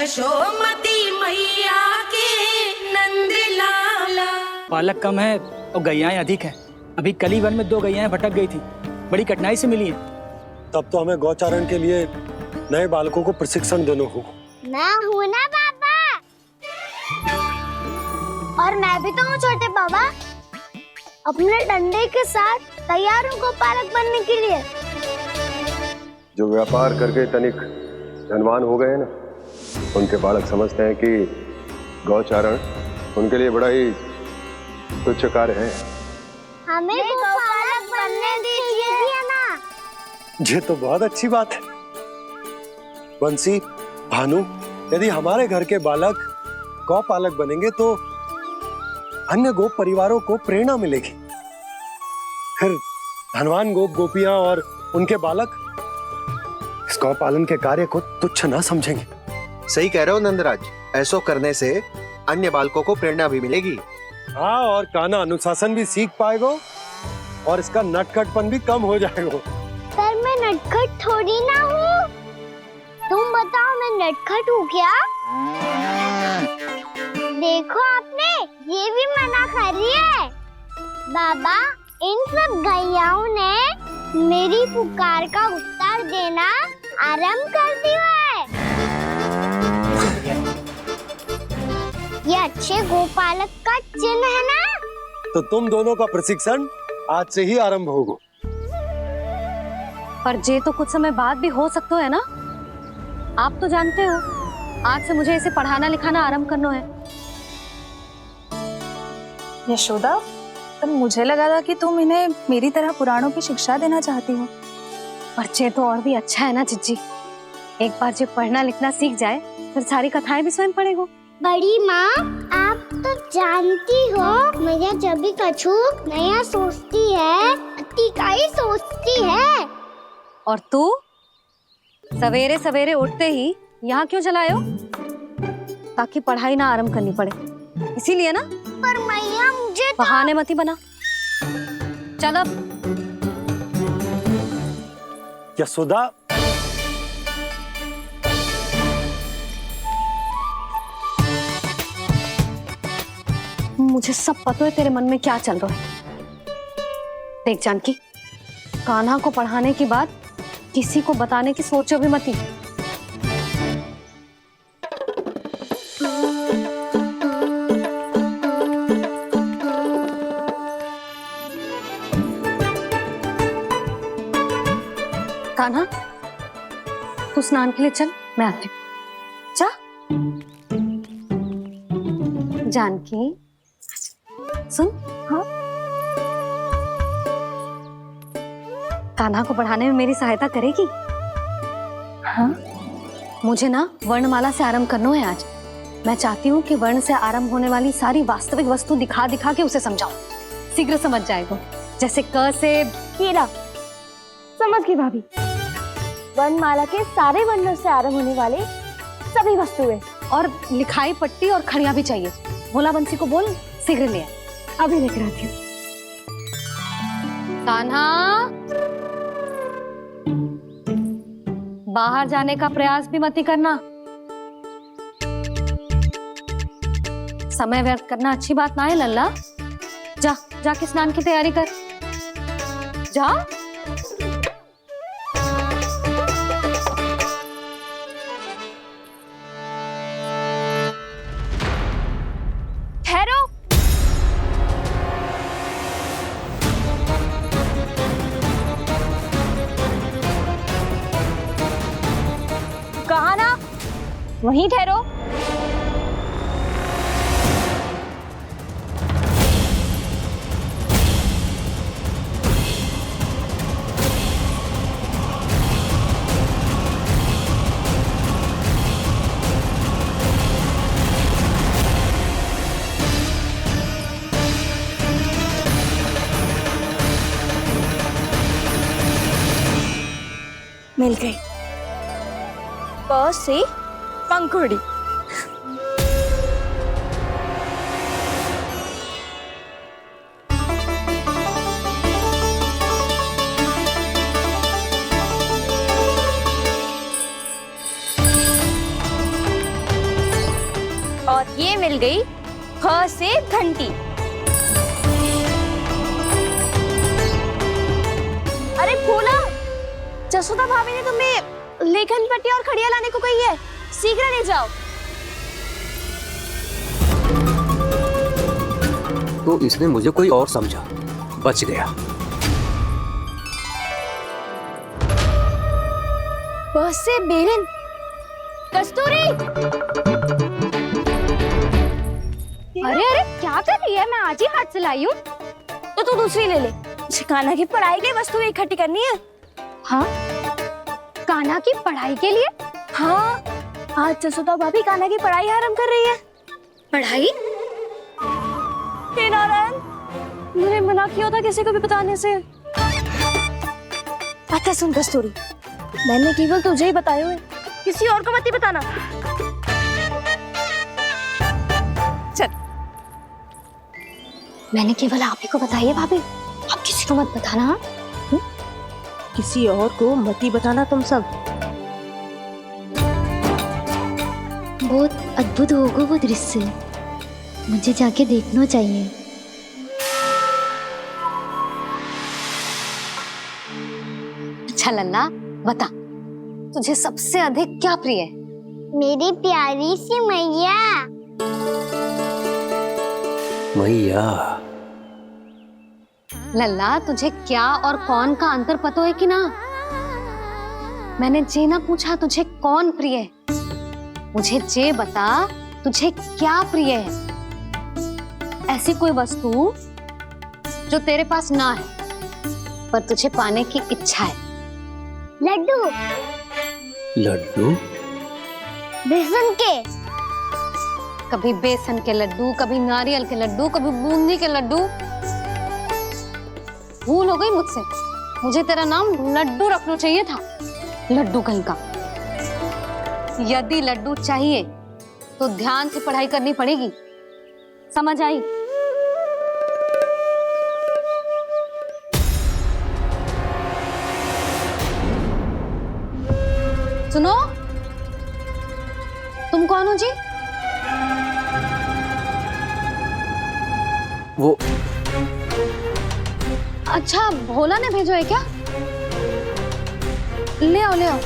यशोमती मैया के नंद लाला। पालक कम है और गैयाएं अधिक है। अभी कली वन में 2 गैयाएं भटक गई थी, बड़ी कठिनाई से मिली हैं। तब तो हमें गौचारण के लिए नए बालकों को प्रशिक्षण देना होगा। मैं हूँ ना बाबा, और मैं भी तो हूँ छोटे बाबा। अपने डंडे के साथ तैयार हूँ गोपालक बनने के लिए। जो व्यापार करके तनिक धनवान हो गए ना, उनके बालक समझते हैं कि गौचारण उनके लिए बड़ा ही तुच्छ कार्य है। हमें गोपालक बनने दीजिए ना। ये तो बहुत अच्छी बात है। बंसी, भानु, यदि हमारे घर के बालक गौपालक बनेंगे तो अन्य गोप परिवारों को प्रेरणा मिलेगी। फिर धनवान गोप गोपियां और उनके बालक इस गौपालन के कार्य को तुच्छ ना समझेंगे। सही कह रहे हो नंदराज, ऐसा करने से अन्य बालकों को प्रेरणा भी मिलेगी। हाँ, और कान्हा अनुशासन भी सीख पाएगा और इसका नटखटपन भी कम हो जाएगा। पर मैं नटखट थोड़ी ना हूँ। तुम बताओ, मैं नटखट हूँ क्या? देखो आपने ये भी मना कर रही है। बाबा, इन सब गैयाओं ने मेरी पुकार का उत्तर देना आरंभ कर दिया है। ये अच्छे गोपालक का चिन्ह है ना? तो तुम दोनों का प्रशिक्षण आज से ही आरंभ होगा। पर जे तो कुछ समय बाद भी हो सकता है ना। आप तो जानते हो, आज से मुझे इसे पढ़ाना लिखाना आरंभ करना है। यशोदा, पर मुझे लगा था कि तुम इन्हें मेरी तरह पुराणों की शिक्षा देना चाहती हो। पर जे तो और भी अच्छा है ना जिज्जी। एक बार जब पढ़ना लिखना सीख जाए फिर सारी कथाएं भी स्वयं पढ़ेगा। बड़ी माँ, आप तो जानती हो मैया जब भी कछु नया सोचती है, अतिका ही सोचती है। और तू सवेरे सवेरे उठते ही यहाँ क्यों चलाए हो? ताकि पढ़ाई ना आरंभ करनी पड़े, इसीलिए ना। पर मैया मुझे तो... बहाने मत ही बना। चल अब। यशोदा, मुझे सब पता है तेरे मन में क्या चल रहा है। देख जानकी, कान्हा को पढ़ाने के बाद किसी को बताने की सोचो भी मत ही। कान्हा, तू स्नान के लिए चल, मैं आती हूँ। जा। जानकी, सुन। हाँ? कान्हा को पढ़ाने में मेरी सहायता करेगी? हाँ? मुझे ना वर्णमाला से आरंभ करना है आज। मैं चाहती हूँ कि वर्ण से आरंभ होने वाली सारी वास्तविक वस्तु दिखा दिखा के उसे समझाऊं। शीघ्र समझ जाएगा। जैसे क से कीड़ा। समझ गई भाभी। वर्णमाला के सारे वर्णों से आरंभ होने वाले सभी वस्तुएं, और लिखाई पट्टी और खड़िया भी चाहिए। भोला बंसी को बोल शीघ्र ले आए। अभी लेकर आती हूँ। कान्हा, बाहर जाने का प्रयास भी मत ही करना। समय व्यर्थ करना अच्छी बात ना है लल्ला। जा, जाके स्नान की तैयारी कर। जा। ठहरो। कहा ना, वहीं ठहरो। मिल गई। प से पंखुड़ी। और ये मिल गई ख से घंटी। अरे फूला, जसोदा भाभी ने तुम्हें लेखन पट्टी और खड़िया लाने को कही है, शीघ्र ले जाओ। तो इसने मुझे कोई और समझा, बच गया। बस से बेलन, कस्तूरी। अरे अरे क्या कर रही है? मैं आज ही हाथ से लाई हूँ। तो तू दूसरी ले ले। कान्हा की पढ़ाई की वस्तु इकट्ठी करनी है। हाँ, कान्हा की पढ़ाई के लिए? हाँ, आज जसोदा भाभी कान्हा की पढ़ाई आरंभ कर रही है। पढ़ाई? हे नारायण, मैंने मना किया था किसी को भी बताने से। अच्छा सुन कस्तूरी, मैंने केवल तुझे ही बताए हुए, किसी और को मत ही बताना। चल, मैंने केवल आप ही को बताई है भाभी, आप किसी को मत बताना। किसी और को मत ही बताना तुम सब। बहुत अद्भुत होगा वो दृश्य, मुझे जाके देखना चाहिए। अच्छा लल्ला, बता तुझे सबसे अधिक क्या प्रिय है? मेरी प्यारी सी मैया। मैया। लल्ला, तुझे क्या और कौन का अंतर पता है कि ना? मैंने जे ना पूछा तुझे कौन प्रिय है, मुझे जे बता तुझे क्या प्रिय है। ऐसी कोई वस्तु जो तेरे पास ना है पर तुझे पाने की इच्छा है। लड्डू। लड्डू? बेसन के। कभी बेसन के लड्डू, कभी नारियल के लड्डू, कभी बूंदी के लड्डू। भूल हो गई मुझसे, मुझे तेरा नाम लड्डू रखना चाहिए था। लड्डू कहीं का। यदि लड्डू चाहिए तो ध्यान से पढ़ाई करनी पड़ेगी, समझ आई? सुनो, तुम कौन हो जी? वो अच्छा, भोला ने भेजो है क्या? ले आओ, ले आओ।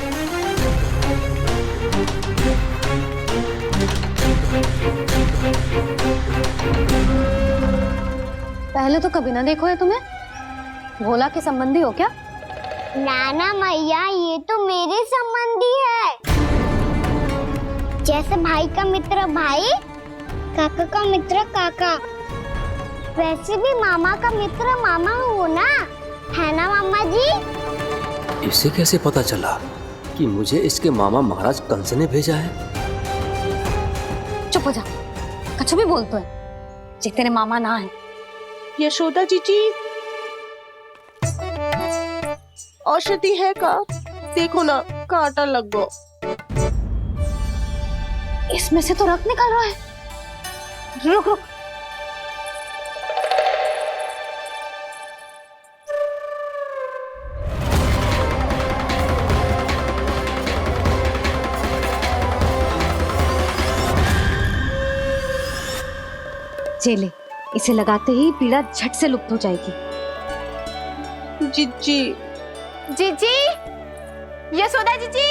पहले तो कभी ना देखो है तुम्हें। भोला के संबंधी हो क्या? नाना मैया, ये तो मेरे संबंधी है। जैसे भाई का मित्र भाई, काका का मित्र काका, वैसे भी मामा का मित्र मामा हो ना, है ना मामा जी? इसे कैसे पता चला कि मुझे इसके मामा महाराज कंस ने भेजा है? चुप हो जा, कछु भी बोलते है जे तेरे मामा ना है। यशोदा जीजी, औषधि है का? देखो ना, कांटा लग गो। इसमें से तो रक्त निकल रहा है। रुक रुक, चले, इसे लगाते ही पीड़ा झट से लुप्त हो जाएगी। जीजी, जीजी, यशोदा जीजी,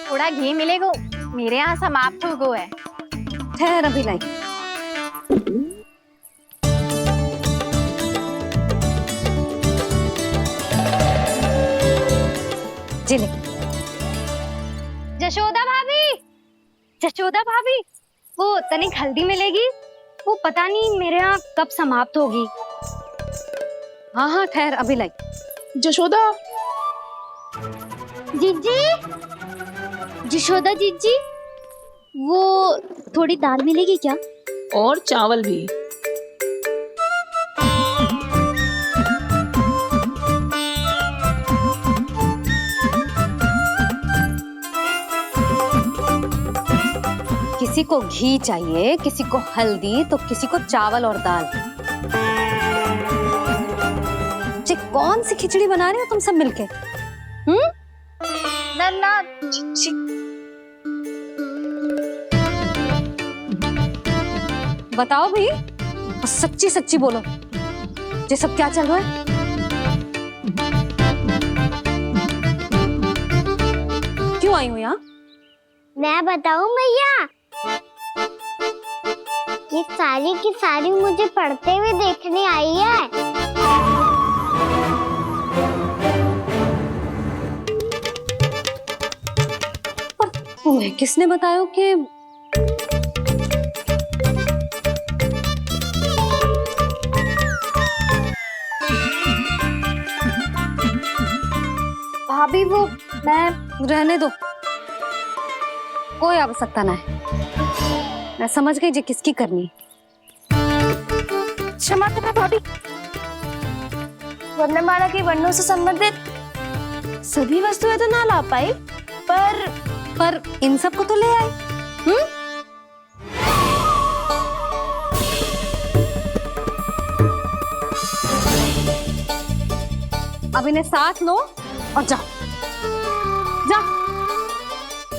थोड़ा घी मिलेगा? मेरे यहाँ समाप्त हो गया है। ठहर, अभी लाई। जिले। जशोदा भाभी, जशोदा भाभी, वो तनिक हल्दी मिलेगी? वो पता नहीं मेरे यहाँ कब समाप्त होगी। हाँ हाँ, ठहर, अभी लाई। जशोदा, जीजी, जशोदा जीजी, वो थोड़ी दाल मिलेगी क्या? और चावल भी। किसी को घी चाहिए, किसी को हल्दी, तो किसी को चावल और दाल। जी, कौन सी खिचड़ी बना रहे हो तुम सब मिलके? नन्ना, बताओ भाई, और सच्ची सच्ची बोलो, ये सब क्या चल रहा है? क्यों आई हो यहाँ? मैं बताऊं भैया, ये सारी की सारी मुझे पढ़ते हुए देखने आई है। तुम्हें किसने बताया कि भाभी वो मैं रहने दो, कोई आवश्यकता ना है। मैं समझ गई जी किसकी करनी है। क्षमा करना भाभी, वर्णमाला के वर्णों से संबंधित सभी वस्तुएं तो ना ला पाई, पर इन सब को तो ले आए। अब इन्हें साथ लो और जाओ।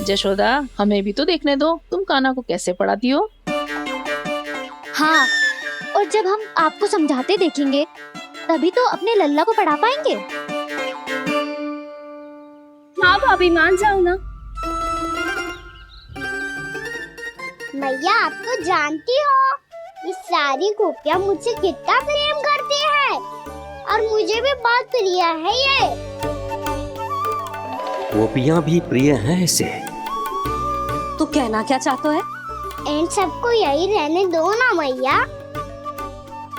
जशोदा, हमें भी तो देखने दो तुम कान्हा को कैसे पढ़ाती हो। हाँ, और जब हम आपको समझाते देखेंगे तभी तो अपने लल्ला को पढ़ा पाएंगे। हाँ भाभी, मान जाओ ना। मैया, आप तो जानती हो ये सारी गोपियां मुझसे कितना प्रेम करती है, और मुझे भी बहुत प्रिय है ये। गोपियां भी प्रिय हैं इसे। तू कहना क्या चाहता है? इन सबको यही रहने दो ना मैया।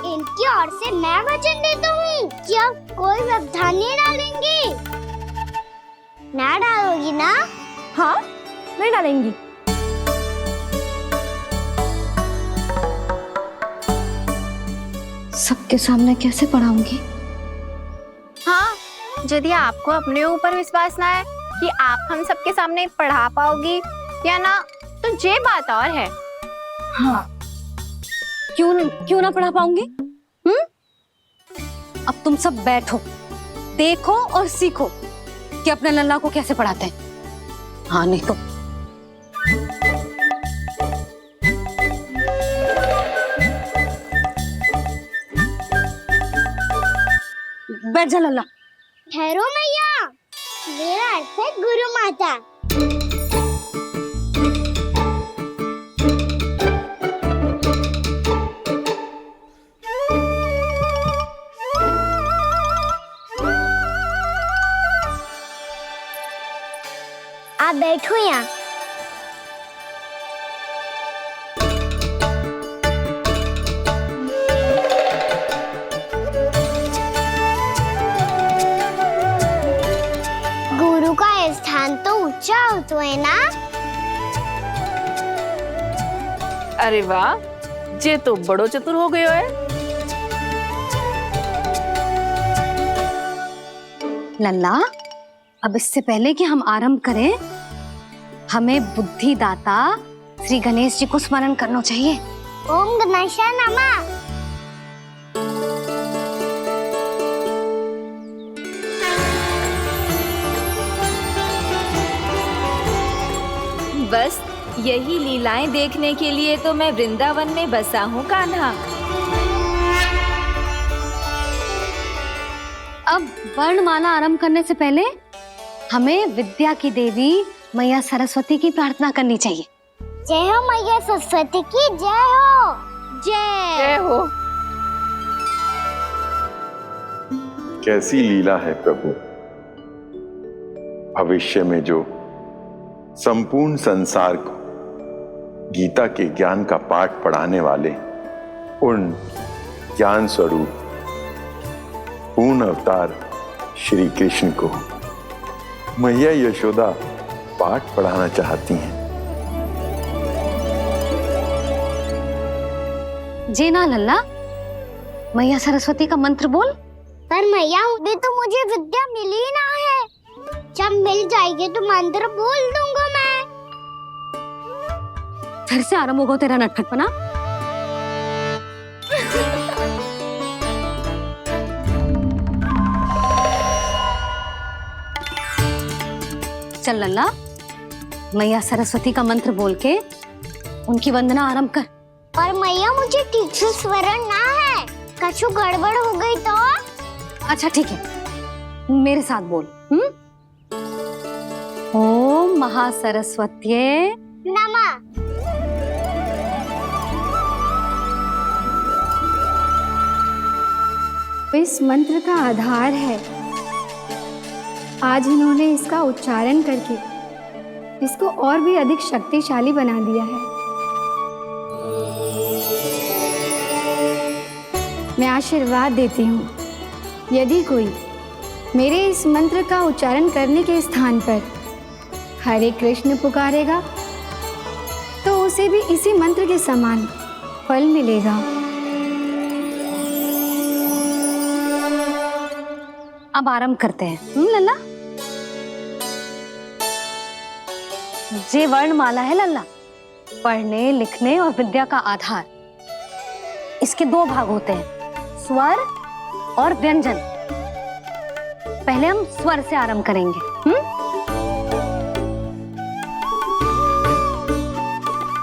इनकी ओर से मैं वचन देता हूँ कि अब कोई व्यवधान नहीं डालेंगी। ना डालोगी ना? हाँ, नहीं डालेंगी। सबके सामने कैसे पढ़ाऊंगी? हाँ, यदि आपको अपने ऊपर विश्वास ना है कि आप हम सबके सामने पढ़ा पाओगी या ना, तो ये बात और है। हाँ, क्यों ना पढ़ा पाऊंगी? अब तुम सब बैठो, देखो और सीखो कि अपने लल्ला को कैसे पढ़ाते हैं। हाँ, नहीं तो बैठ जा लल्ला। ठहरो मैया, मेरा अर्थ है गुरु माता। आप बैठो यहाँ। गुरु का स्थान तो ऊंचा होता है ना? अरे वाह, जे तो बड़ो चतुर हो गयो है। लल्ला, अब इससे पहले कि हम आरंभ करें, हमें बुद्धिदाता श्री गणेश जी को स्मरण करना चाहिए। ओम गणेशाय नमः। बस यही लीलाएं देखने के लिए तो मैं वृंदावन में बसा हूँ कान्हा। अब वर्णमाला आरंभ करने से पहले हमें विद्या की देवी मैया सरस्वती की प्रार्थना करनी चाहिए। जय हो मैया सरस्वती की, जय हो। जय हो। कैसी लीला है प्रभु। भविष्य में जो संपूर्ण संसार को गीता के ज्ञान का पाठ पढ़ाने वाले उन ज्ञान स्वरूप पूर्ण अवतार श्री कृष्ण को मैया यशोदा पाठ पढ़ाना चाहती हैं। जी ना लल्ला, मैया सरस्वती का मंत्र बोल। पर मैया, अभी तो मुझे विद्या मिली ना है। जब मिल जाएगी तो मंत्र बोल दूंगा मैं। फिर से आरंभ होगा तेरा नटखटपना। चल लल्ला, मैया सरस्वती का मंत्र बोल के उनकी वंदना आरंभ कर। पर मैया मुझे ठीक से स्मरण ना है, कछु गड़बड़ हो गई तो? अच्छा ठीक है, मेरे साथ बोल। ओम महासरस्वत्ये नमः। इस मंत्र का आधार है। आज इन्होंने इसका उच्चारण करके इसको और भी अधिक शक्तिशाली बना दिया है। मैं आशीर्वाद देती हूँ, यदि कोई मेरे इस मंत्र का उच्चारण करने के स्थान पर हरे कृष्ण पुकारेगा तो उसे भी इसी मंत्र के समान फल मिलेगा। अब आरंभ करते हैं। लल्ला, ये वर्णमाला है लल्ला, पढ़ने लिखने और विद्या का आधार। इसके दो भाग होते हैं, स्वर और व्यंजन। पहले हम स्वर से आरंभ करेंगे।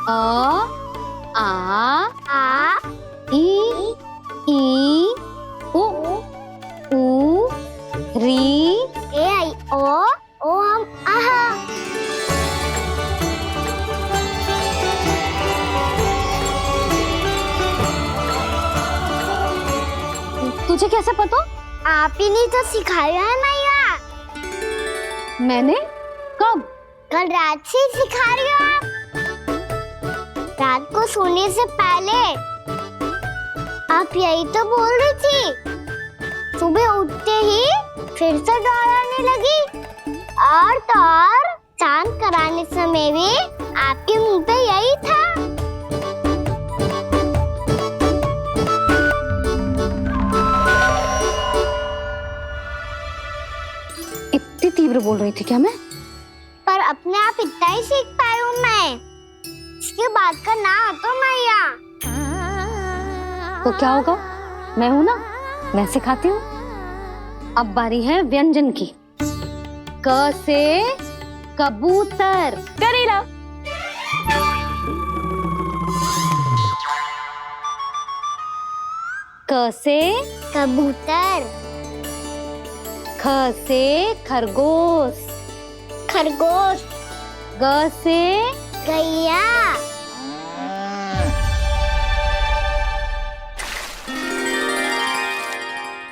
अ, आ, ई, उ, री, ए आई ओ हम आहा। तुझे कैसे पता? आप ही ने तो सिखाया है मैया। मैंने? कब? कल रात से सिखा रही हो आप। रात को सोने से पहले आप यही तो बोल रही थी। सुबह उठते ही फिर से दोहराने लगी, और तो और चांद कराने समय भी आपके मुंह पे यही था। इतनी तीव्र बोल रही थी क्या मैं? पर अपने आप इतना ही सीख पाई हूँ मैं। इसके बाद का ना तो मैया। तो क्या होगा? मैं हूं ना, मैं सिखाती हूँ। अब बारी है व्यंजन की। क से कबूतर। करेला। क से कबूतर। ख से खरगोश। खरगोश। ग से गैया।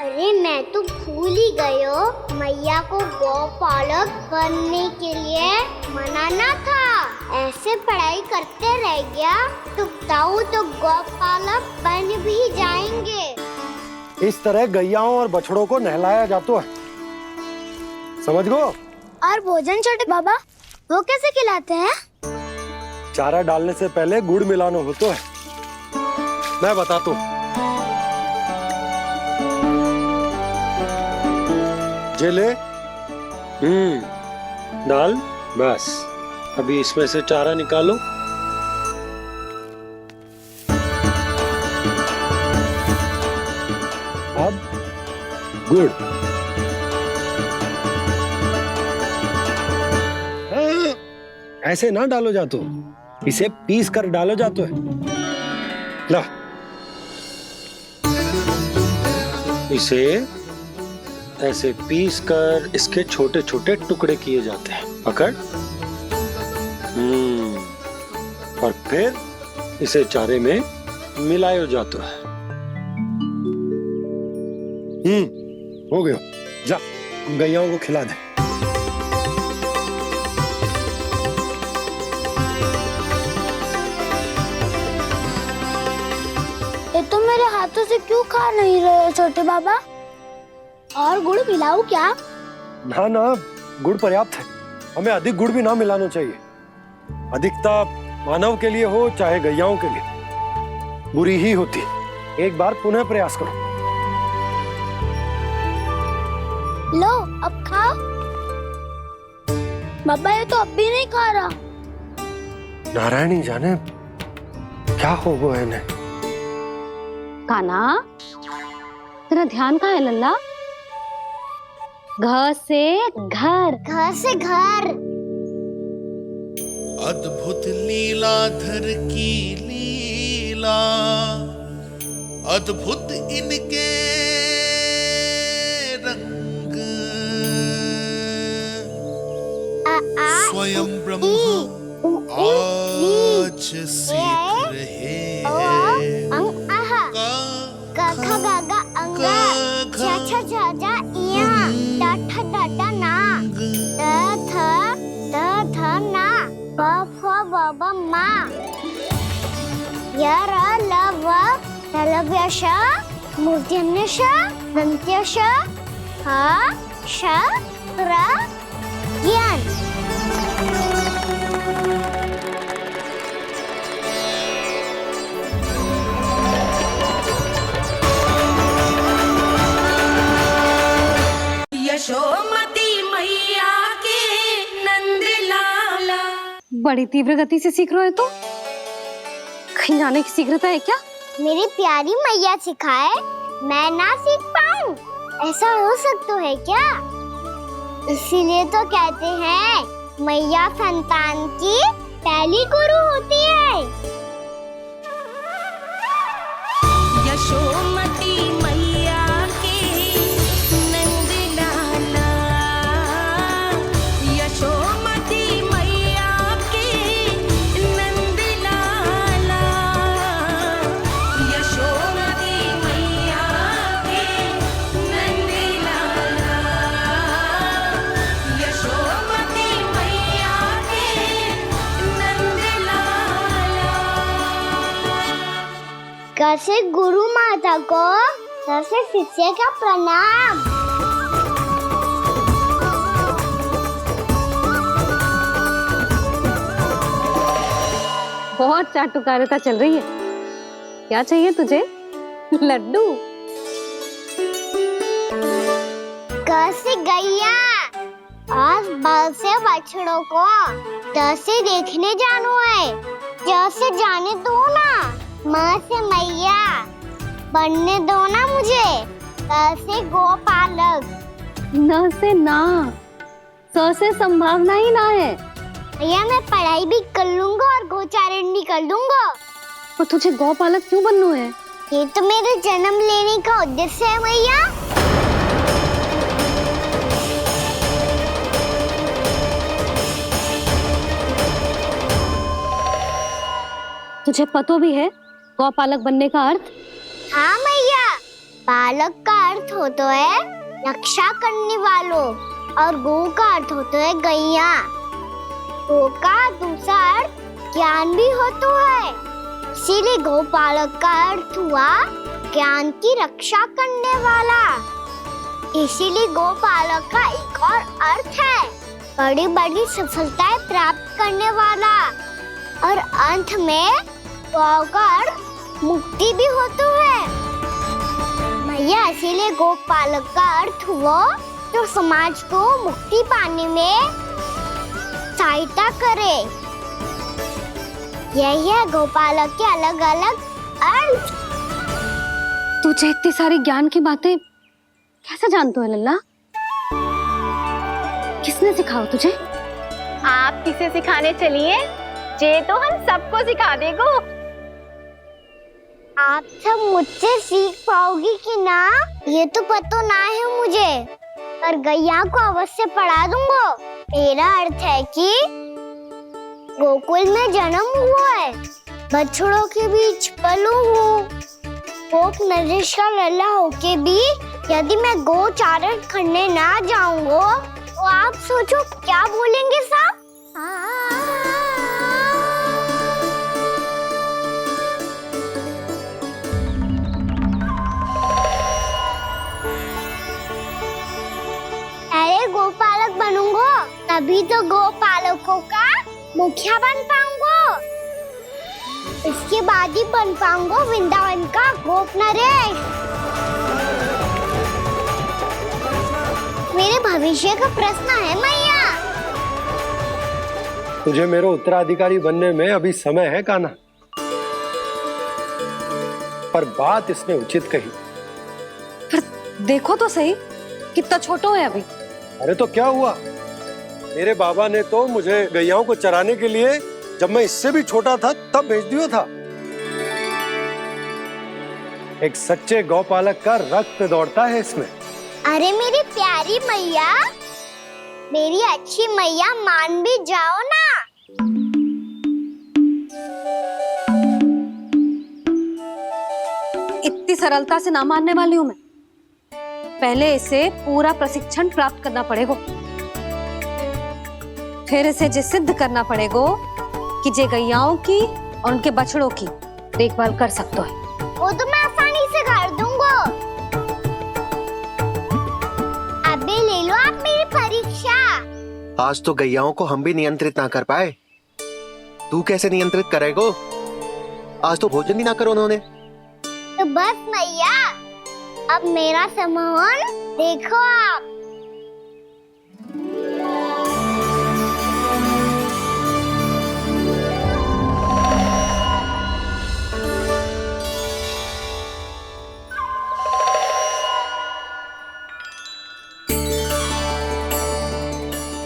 अरे मैं तो भूल ही गई हूँ, मैया को गौपालक बनने के लिए मनाना था। ऐसे पढ़ाई करते रह गया तो ताऊ तो गौपालक बन भी जाएंगे। इस तरह गैयाओं और बछड़ों को नहलाया जाता है, समझ गो? और भोजन छोटे बाबा वो कैसे खिलाते हैं? चारा डालने से पहले गुड़ मिलाना होता है, मैं बताता हूँ। ले डाल, बस अभी इसमें से चारा निकालो। अब गुड़। ऐसे ना डालो जातो, इसे पीस कर डालो जातो है। ला, इसे ऐसे पीस कर इसके छोटे छोटे टुकड़े किए जाते हैं। पकड़। और फिर इसे चारे में मिलाया जाता है। हो गया, जा गैयाओं को खिला दे। ये तो मेरे हाथों से क्यों खा नहीं रहे छोटे बाबा? और गुड़ मिलाऊं क्या? ना ना, गुड़ पर्याप्त है। हमें अधिक गुड़ भी ना मिलाना चाहिए। अधिकता मानव के लिए हो चाहे गैयाओं के लिए बुरी ही होती। एक बार पुनः प्रयास करो। लो अब खाओ। बाबा ये तो अब भी नहीं खा रहा। नारायणी जाने क्या हो गया है इन्हें। कान्हा, तेरा ध्यान कहाँ है लल्ला? घ से घर। घ से घर। अद्भुत लीलाधर की लीला लीला अद्भुत इनके रंग स्वयं ब्रह्मा आज सीख रहे हैं मूर्धन्यश दन्त्यश हा श त्र ज्ञान। यशोमती मैया के नंद लाला। बड़ी तीव्र गति से सीख रहे हो तो कहीं जाने की शीघ्रता है क्या? मेरी प्यारी मैया सिखाए मैं ना सीख पाऊं, ऐसा हो सकता है क्या? इसीलिए तो कहते हैं मैया संतान की पहली गुरु होती है। यशोमती मैया के नंद लाला। यशोमती मैया के नंद लाला। यशोमती मैया के नंद लाला। यशोमती मैया के नंद लाला। कैसे गुरु माता को कैसे शिष्य का प्रणाम। बहुत चाटुकारिता चल रही है। क्या चाहिए तुझे? लड्डू? कैसे गैया आज बल से बछड़ों को कैसे देखने जानो है, जैसे जाने दो ना, माँ से मैया बनने दो ना मुझे। कैसे गोपालक न से ना, स से संभावना ही ना है। भैया मैं पढ़ाई भी कर लूंगा और गोचारण भी कर दूंगा। और तुझे गौपालक क्यों बनना है? ये तो मेरे जन्म लेने का उद्देश्य है भैया। तुझे पता भी है गौपालक बनने का अर्थ? हाँ मैया, पालक का अर्थ होता है रक्षा करने वालों और गौ का अर्थ होता है गैया। गौ का दूसरा अर्थ ज्ञान भी होता है, इसीलिए गौपालक का अर्थ हुआ ज्ञान की रक्षा करने वाला। इसीलिए गौपालक का एक और अर्थ है बड़ी बड़ी सफलताएं प्राप्त करने वाला, और अंत में गौ का अर्थ मुक्ति भी होता है। भैया इसीलिए गोपालक का अर्थ हुआ जो समाज को मुक्ति पाने में सहायता करे। यही है गोपालक के अलग अलग अर्थ। तुझे इतनी सारी ज्ञान की बातें कैसे जानते हो लल्ला? किसने सिखाओ तुझे? आप किसे सिखाने चलिए, जे तो हम सबको सिखा देगो। आप सब मुझसे सीख पाओगी कि ना ये तो पता ना है मुझे, पर गैया को अवश्य पढ़ा दूंगा। मेरा अर्थ है कि गोकुल में जन्म हुआ है, बछड़ों के बीच पलू हूँ, गोप नरेश का लल्ला होके भी यदि मैं गोचारण करने ना जाऊंगा तो आप सोचो क्या बोलेंगे साहब? अरे गोपालक बनूंगा तभी तो गोपालकों का मुखिया बन पाऊंगा। इसके बाद ही बन पाऊंगा वृंदावन का गोप नरेश। मेरे भविष्य का प्रश्न है मैया। तुझे मेरा उत्तराधिकारी बनने में अभी समय है कान्हा, पर बात इसने उचित कही। पर देखो तो सही कितना छोटा है अभी। अरे तो क्या हुआ, मेरे बाबा ने तो मुझे गैयाओं को चराने के लिए जब मैं इससे भी छोटा था तब भेज दिया था। एक सच्चे गौपालक का रक्त दौड़ता है इसमें। अरे मेरी प्यारी मैया, मेरी अच्छी मैया, मान भी जाओ ना। इतनी सरलता से ना मानने वाली हूं मैं। पहले इसे पूरा प्रशिक्षण प्राप्त करना पड़ेगा, फिर इसे जे सिद्ध करना पड़ेगा कि जे गैयाओं की और उनके बछड़ों की देखभाल कर सकते है। वो तो मैं आसानी से कर दूंगा। अबे ले लो आप मेरी परीक्षा। आज तो गैयाओं को हम भी नियंत्रित ना कर पाए, तू कैसे नियंत्रित करेगो? आज तो भोजन भी ना करो उन्होंने। तो बस मैया, अब मेरा सम्मान देखो आप।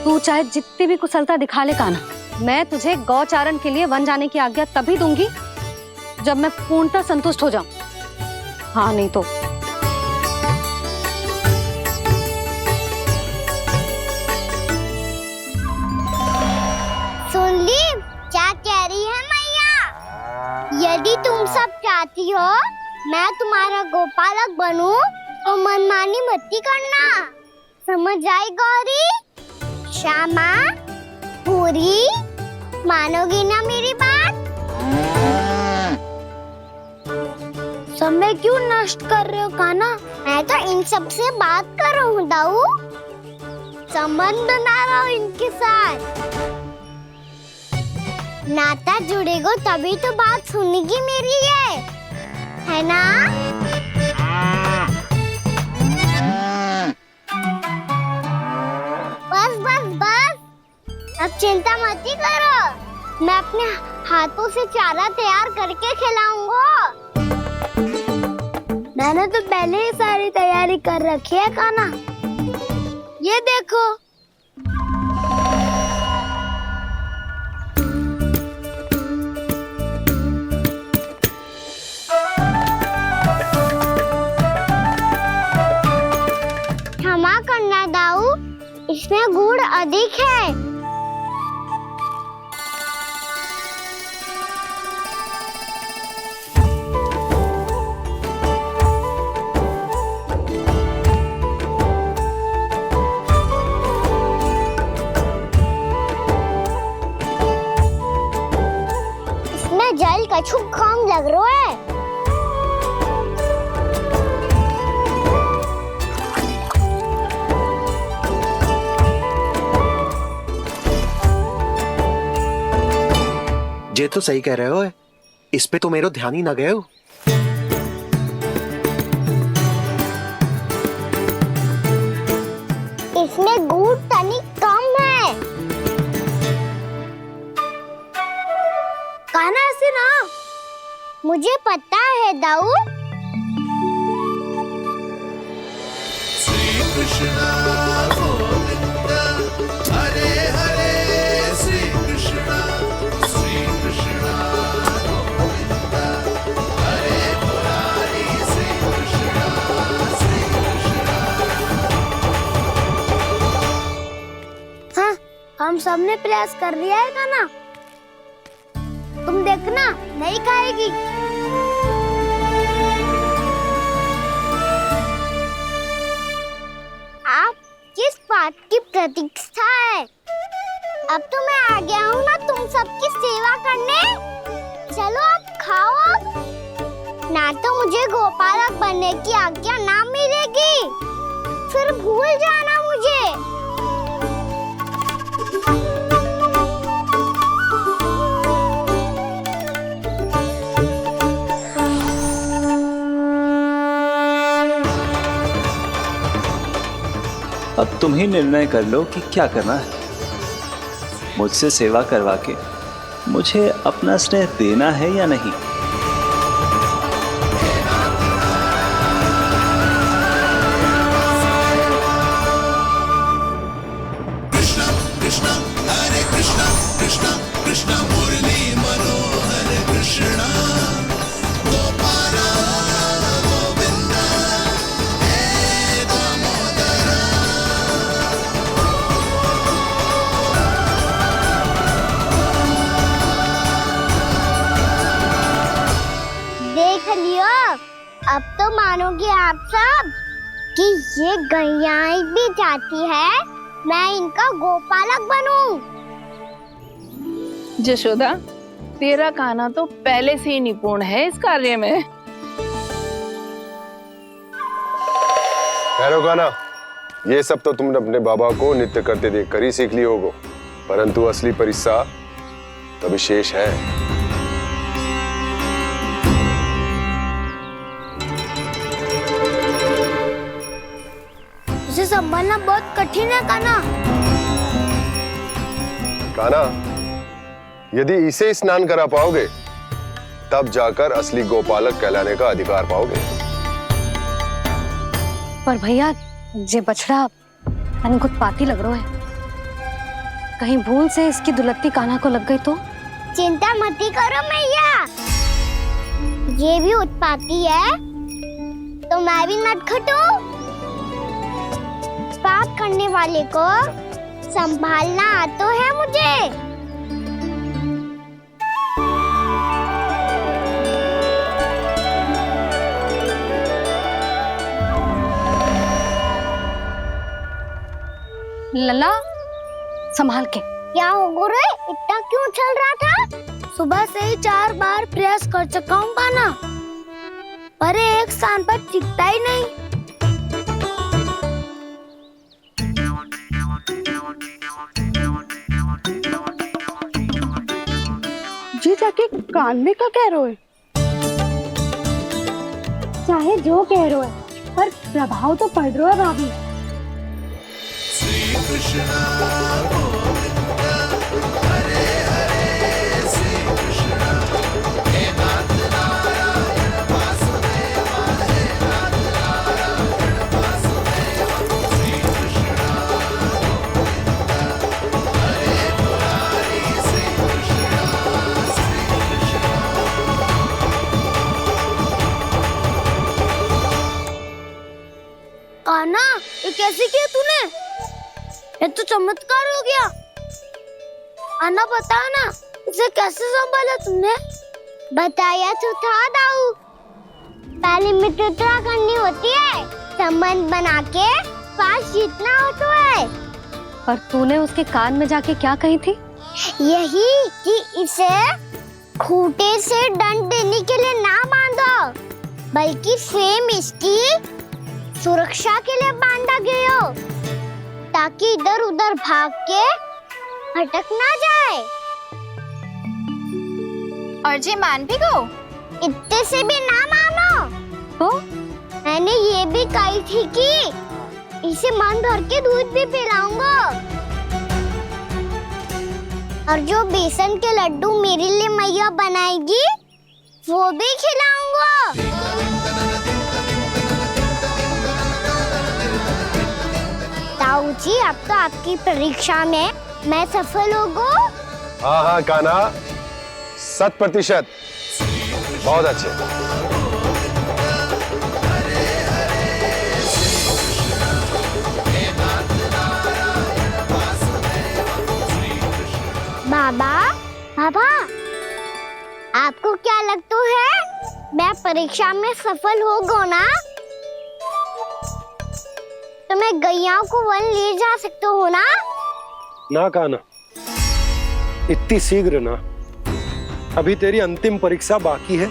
तू चाहे जितनी भी कुशलता दिखा ले कान्हा, मैं तुझे गौचारण के लिए वन जाने की आज्ञा तभी दूंगी जब मैं पूर्णतः संतुष्ट हो जाऊं। हाँ नहीं तो सुन ली क्या कह रही है मैया? यदि तुम सब चाहती हो मैं तुम्हारा गोपालक बनूं तो मनमानी मत करना, समझ आई गौरी? श्यामा, पूरी, मानोगी ना मेरी बात? समय क्यों नष्ट कर रहे हो कान्हा? मैं तो इन सब से बात कर रहा हूँ दाऊ, संबंध बना रहा हूँ इनके साथ। नाता जुड़ेगा तभी तो बात सुनेगी मेरी, है ना? बस बस बस, अब चिंता मत ही करो, मैं अपने हाथों से चारा तैयार करके खिलाऊंगा। मैंने तो पहले ही सारी तैयारी कर रखी है कान्हा, ये देखो। क्षमा करना दाऊ, इसमें गुड़ अधिक है। इसमें जल कछु कम लग रहा है। ये तो सही कह रहे हो, इस पे तो मेरो ध्यान ही ना गए हो। इसमें गुड़ तनिक कम है। कान्हा से ना, मुझे पता है दाऊ। श्री कृष्णा गोविंद हरे हरे, श्री कृष्णा गोविंद हरे मुरारी, श्री कृष्णा हाँ, हम सबने प्रयास कर लिया है कान्हा, तुम देखना नहीं खाएगी। आप किस बात की प्रतीक्षा है? अब तो मैं आ गया हूँ ना तुम सबकी सेवा करने। चलो अब खाओ अब। ना तो मुझे गोपालक बनने की आज्ञा ना मिलेगी, फिर भूल जाना मुझे। अब तुम ही निर्णय कर लो कि क्या करना है। मुझसे सेवा करवा के मुझे अपना स्नेह देना है या नहीं। कृष्णा कृष्णा हरे कृष्णा, कृष्णा कृष्णा मुरली मनोहर कृष्णा, गोपाला तो मानोगे आप सब कि ये गैयाएं भी चाहती है मैं इनका गोपालक बनूं। जशोदा, तेरा कान्हा तो पहले से ही निपुण है इस कार्य में। खैर कान्हा, ये सब तो तुमने अपने बाबा को नृत्य करते देख कर ही सीख ली होगो, परंतु असली परिश्रा तो विशेष है। इसे संभालना बहुत कठिन है कान्हा। कान्हा, यदि इसे स्नान करा पाओगे तब जाकर असली गोपालक कहलाने का अधिकार पाओगे। पर भैया ये बछड़ा अनकुत पाती लग रहा है, कहीं भूल से इसकी दुलत्ती कान्हा को लग गई तो? चिंता मत करो मैया, ये भी उत्पाती है तो मैं भी नटखट हूँ। पाप करने वाले को संभालना आता है मुझे। लला संभाल के। क्या हो गुरु, इतना क्यों चल रहा था? सुबह से ही 4 बार प्रयास कर चुका हूँ कान्हा, पर एक स्थान पर टिकता ही नहीं। जी जाके कान में क्या कह रहे हो? चाहे जो कह रहे हो पर प्रभाव तो पड़ रहा है भाभी। श्री कृष्ण गोविंद हरे हरे, श्री कृष्ण हे नाथ नारायण वासुदेव, हे नाथ नारायण वासुदेव, श्री कृष्ण गोविंद हरे मुरारी, श्री कृष्ण कान्हा, ये कैसे किया तूने? ये तो चमत्कार हो गया। अन्ना बताओ ना, इसे कैसे संभाला तुमने? बताया तो था दाऊ, पहले मित्रता करनी होती है, संबंध बना के पास जीतना होता है। पर तूने उसके कान में जाके क्या कही थी? यही कि इसे खूंटे से दंड देने के लिए ना बांधो, बल्कि स्वयं इसकी सुरक्षा के लिए बांधा गया हो, ताकि इधर उधर भाग के भटक ना जाए। और जी मान भी गो? इतने से भी ना मानो तो? मैंने ये भी कही थी कि इसे मन भर के दूध भी पिलाऊंगा, और जो बेसन के लड्डू मेरे लिए मैया बनाएगी वो भी खिलाऊंगा। ताऊ जी, अब तो आपकी परीक्षा में मैं सफल होगा। हाँ हाँ कान्हा, 100%। बहुत अच्छे। बाबा, आपको क्या लगता है मैं परीक्षा में सफल होगा ना? तो मैं गैयाओं को वन ले जा सकता हूँ ना? ना कान्हा, इतनी शीघ्र ना, अभी तेरी अंतिम परीक्षा बाकी है।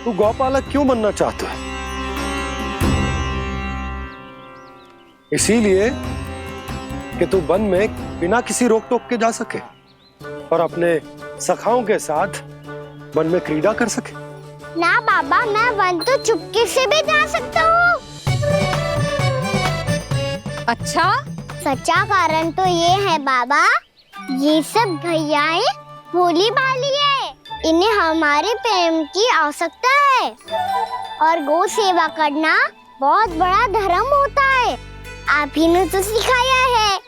तू गौपालक क्यों बनना चाहता है? इसीलिए कि तू वन में बिना किसी रोक टोक के जा सके और अपने सखाओं के साथ वन में क्रीड़ा कर सके। ना बाबा, मैं वन तो चुपके से भी जा सकता हूँ। अच्छा? सच्चा कारण तो ये है बाबा, ये सब गैयाएं भोली भाली है, इन्हें हमारे प्रेम की आवश्यकता है, और गौ सेवा करना बहुत बड़ा धर्म होता है। आप ही ने तो सिखाया है,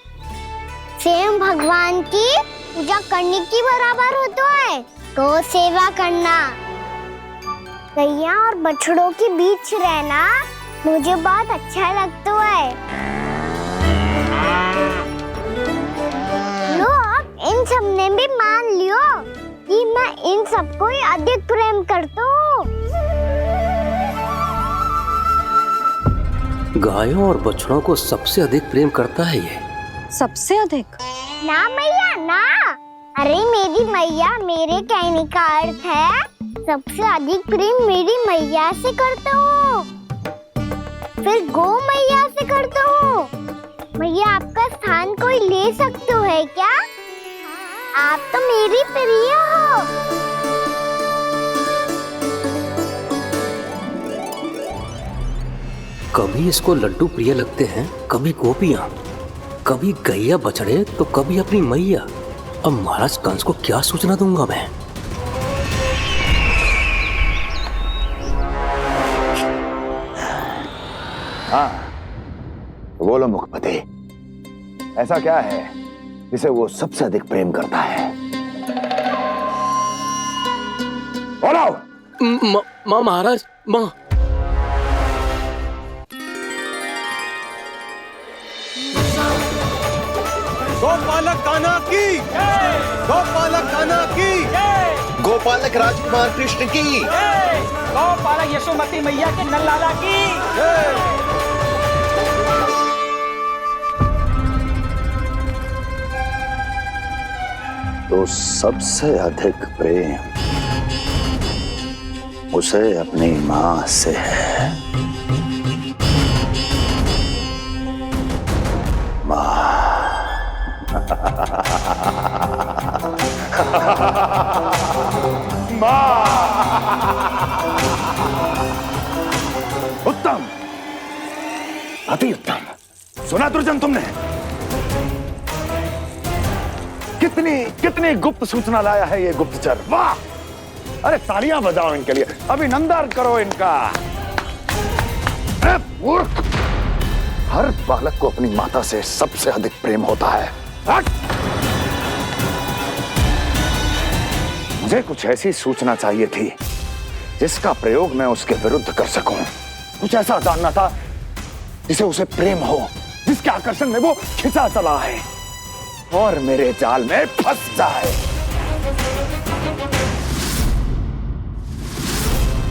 स्वयं भगवान की पूजा करने की बराबर होता है गौ सेवा करना। गैया और बछड़ों के बीच रहना मुझे बहुत अच्छा लगता है। लो, इन सब ने भी मान लियो कि मैं इन सबको ही अधिक प्रेम करता हूँ। गायों और बछड़ों को सबसे अधिक प्रेम करता है ये। सबसे अधिक? ना मैया ना, अरे मेरी मैया, मेरे कहने का अर्थ है सबसे अधिक प्रेम मेरी मैया से करता हूँ, फिर गौ मैया से करता हूँ। मैया आपका स्थान कोई ले सकते हो है क्या? आप तो मेरी प्रिय हो। कभी इसको लड्डू प्रिय लगते हैं, कभी गोपियां, कभी गैया बछड़े, तो कभी अपनी मैया। अब महाराज कंस को क्या सूचना दूंगा मैं? हाँ, बोलो मुखपति, ऐसा क्या है जिसे वो सबसे अधिक प्रेम करता है? बोलो। माँ महाराज, माँ। गोपालक कान्हा की, गोपालक कान्हा की, गोपालक राजकुमार कृष्ण की, गौपालक यशोमती मैया के नललाला की। तो सबसे अधिक प्रेम उसे अपनी मां से है। उत्तम, अति उत्तम। सुना दुर्जन तुमने? कितनी गुप्त सूचना लाया है ये गुप्तचर। वाह! अरे तालियां बजाओ इनके लिए, अभिनंदन करो इनका। मूर्ख! हर बालक को अपनी माता से सबसे अधिक प्रेम होता है। मुझे कुछ ऐसी सूचना चाहिए थी जिसका प्रयोग मैं उसके विरुद्ध कर सकूं। कुछ ऐसा जानना था जिसे उसे प्रेम हो, जिसके आकर्षण में वो खिंचा चला है और मेरे जाल में फंस जाए।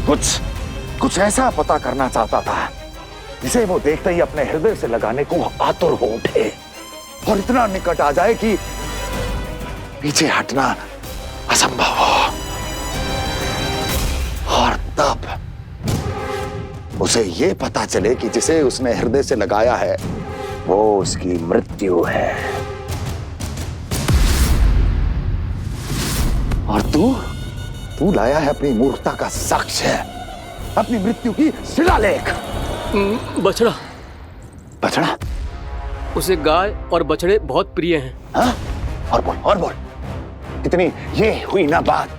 कुछ ऐसा पता करना चाहता था जिसे वो देखते ही अपने हृदय से लगाने को आतुर हो उठे और इतना निकट आ जाए कि पीछे हटना असंभव हो। और तब उसे ये पता चले कि जिसे उसने हृदय से लगाया है वो उसकी मृत्यु है। और तू लाया है अपनी मूर्खता का साक्ष्य, अपनी मृत्यु की शिलालेख। बछड़ा। बछड़ा? उसे गाय और बछड़े बहुत प्रिय हैं। हाँ? और बोल। कितनी ये हुई ना बात,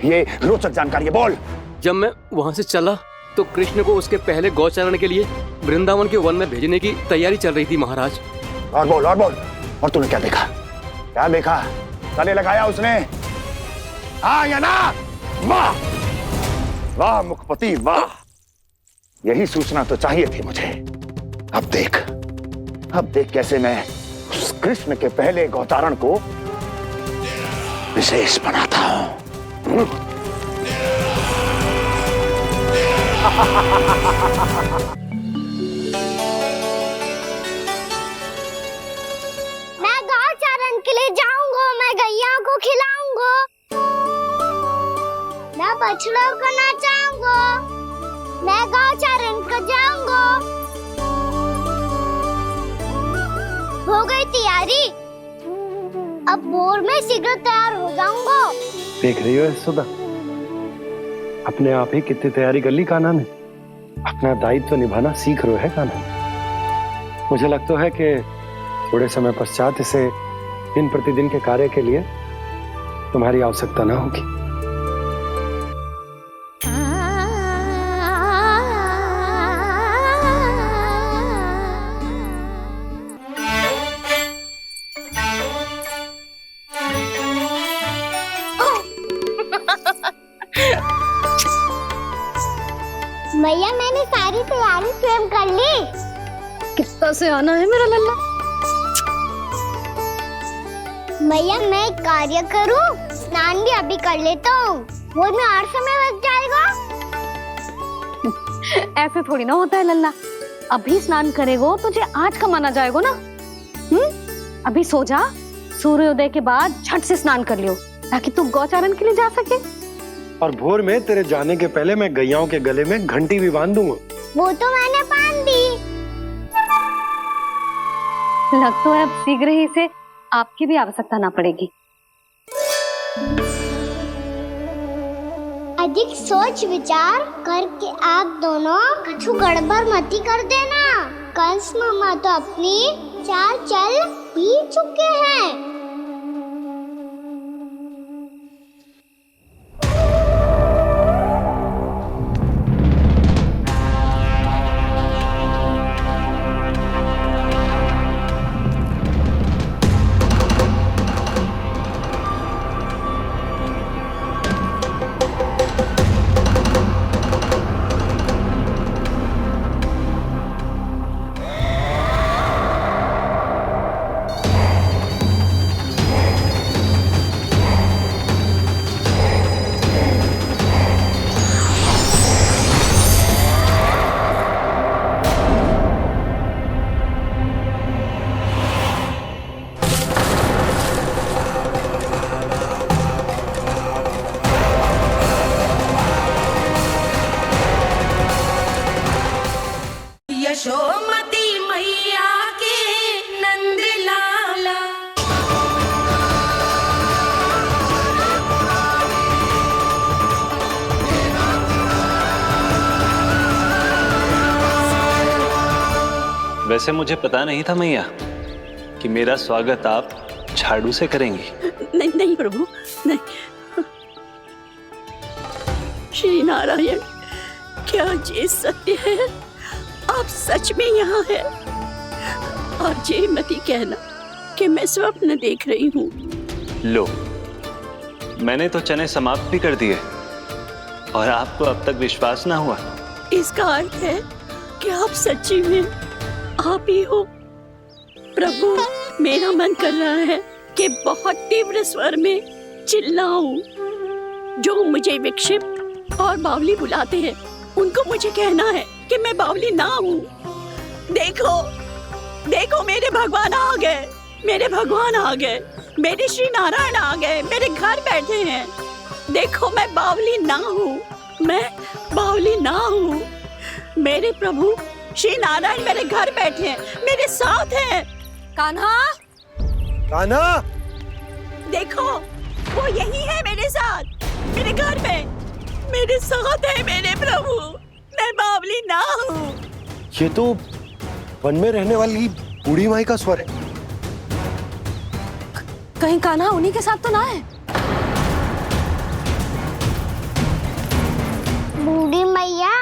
ये रोचक जानकारी बोल। जब मैं वहां से चला तो कृष्ण को उसके पहले गौचारण के लिए वृंदावन के वन में भेजने की तैयारी चल रही थी महाराज। और बोल। और तूने क्या देखा? गले लगाया उसने? हाँ या ना? वाह मुखपति वाह, यही सूचना तो चाहिए थी मुझे। अब देख कैसे मैं उस कृष्ण के पहले गौचारण को विशेष बनाता हूं। मैं गौचारण के लिए जाऊंगा, मैं गैया को खिलाऊंगा, मैं बछड़ों को नचाऊंगा, मैं गौचारण को जाऊंगा। हो गई तैयारी, अब भोर में शीघ्र तैयार हो जाऊंगा। देख रही हो यशोदा, अपने आप ही कितनी तैयारी कर ली कान्हा ने। अपना दायित्व निभाना सीख रहे है कान्हा। मुझे लगता है कि थोड़े समय पश्चात इसे दिन प्रतिदिन के कार्य के लिए तुम्हारी आवश्यकता ना होगी। भैया मैंने सारी तैयारी स्वयं कर ली। कितना से आना है मेरा लल्ला? भैया मैं एक कार्य करूं, स्नान भी अभी कर लेता हूँ, वो में और समय लग जाएगा। ऐसे थोड़ी ना होता है लल्ला, अभी स्नान करेगो तुझे आज का माना जाएगो ना। अभी सो जा, सूर्योदय के बाद झट से स्नान कर लियो ताकि तू गौचारण के लिए जा सके। और भोर में तेरे जाने के पहले मैं गैयाओं के गले में घंटी भी बांध दूंगा। वो तो मैंने बांध दी। लग तो है अब शीघ्र ही से आपकी भी आवश्यकता ना पड़ेगी। अधिक सोच विचार करके आप दोनों कछु गड़बड़ मती कर देना। कंस मामा तो अपनी चाल चल भी चुके हैं। यशोमती मैया के नंद लाला। वैसे मुझे पता नहीं था मैया कि मेरा स्वागत आप झाड़ू से करेंगी। नहीं नहीं प्रभु, नहीं। श्री नारायण, क्या ये सत्य है? आप सच में यहाँ हैं? और ये मत ही कहना कि मैं स्वप्न देख रही हूँ। लो, मैंने तो चने समाप्त भी कर दिए और आपको अब तक विश्वास ना हुआ। इसका अर्थ है कि आप सच्ची में आप ही हो। प्रभु, मेरा मन कर रहा है कि बहुत तीव्र स्वर में चिल्लाऊं। जो मुझे विक्षिप्त और बावली बुलाते हैं उनको मुझे कहना है कि मैं बावली ना हूँ। देखो देखो, मेरे भगवान आ गए, मेरे भगवान आ गए, मेरे श्री नारायण आ गए, मेरे घर बैठे हैं। देखो, मैं बावली ना हूँ, मैं बावली ना हूँ। मेरे प्रभु श्री नारायण मेरे घर बैठे हैं, मेरे साथ हैं। कान्हा, कान्हा, देखो वो यही है मेरे साथ, मेरे घर में मेरे साथ है मेरे प्रभु। मैं बावली ना हूँ। ये तो वन में रहने वाली बूढ़ी माई का स्वर है। कहीं कान्हा उन्हीं के साथ तो ना है? बूढ़ी मैया,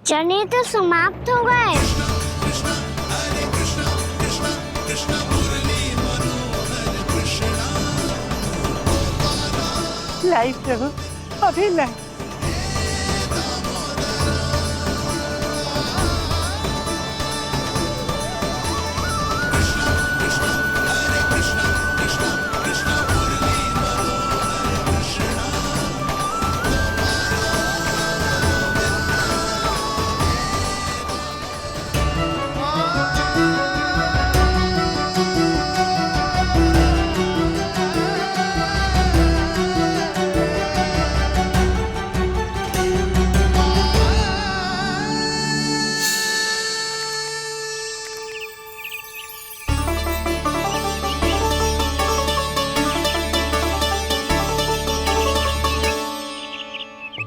चने तो समाप्त हो गए। लाई प्रभु, अभी लाई।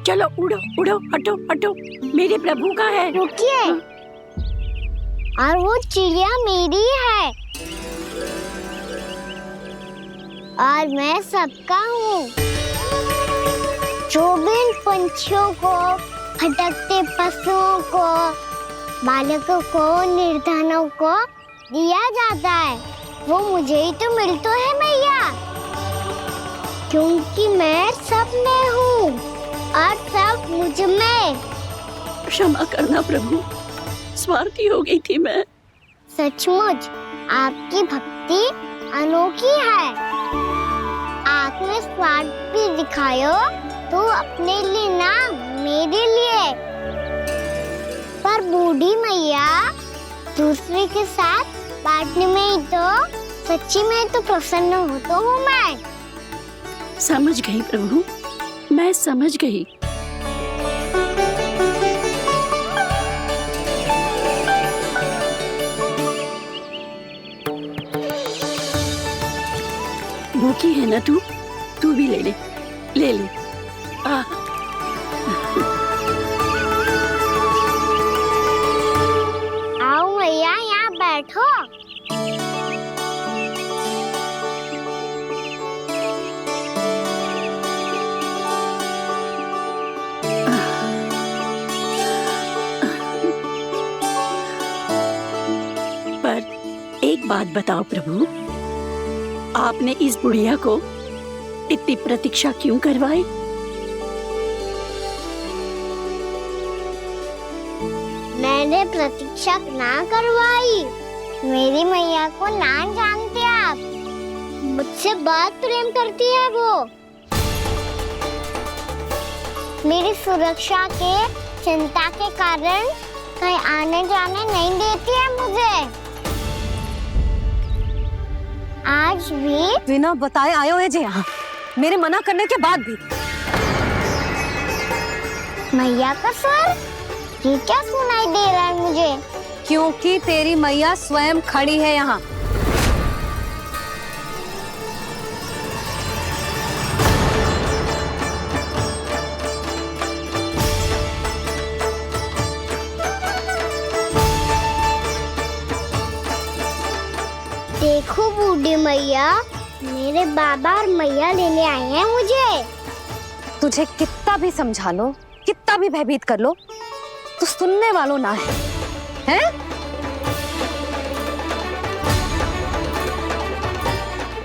चलो उड़ो उड़ो, हटो हटो, मेरे प्रभु का है। रुकिए, और वो चिड़िया मेरी है और मैं सबका हूँ। जो भी इन पंछियों को, भटकते पशुओं को, बालकों को, निर्धनों को दिया जाता है, वो मुझे ही तो मिलता है मैया, क्योंकि मैं सब में हूँ और सब मुझ में। क्षमा करना प्रभु, स्वार्थी हो गई थी मैं। सचमुच आपकी भक्ति अनोखी है। आपने स्वार्थ भी दिखायो तो अपने लिए ना, मेरे लिए। पर बूढ़ी मैया दूसरे के साथ बांटने में ही तो सच्ची में तो प्रसन्न हो तो हूँ मैं। समझ गई प्रभु, मैं समझ गई। भूखी है ना तू भी ले ले, ले ले। आओ मैया यहाँ बैठो। पर एक बात बताओ प्रभु, आपने इस बुढ़िया को इतनी प्रतीक्षा क्यों करवाई? मैंने प्रतीक्षा ना करवाई। मेरी मैया को ना जानते आप, मुझसे बहुत प्रेम करती है वो। मेरी सुरक्षा के चिंता के कारण कहीं आने जाने नहीं देती है मुझे। आज भी बिना बताए आए हो जे यहाँ, मेरे मना करने के बाद भी। मैया का स्वर ये क्या सुनाई दे रहा है मुझे? क्योंकि तेरी मैया स्वयं खड़ी है यहाँ। देखो बूढ़ी मैया, मेरे बाबा और मैया लेने आए हैं मुझे। तुझे कितना भी समझा लो, कितना भी भयभीत कर लो, तो सुनने वालों ना है, हैं?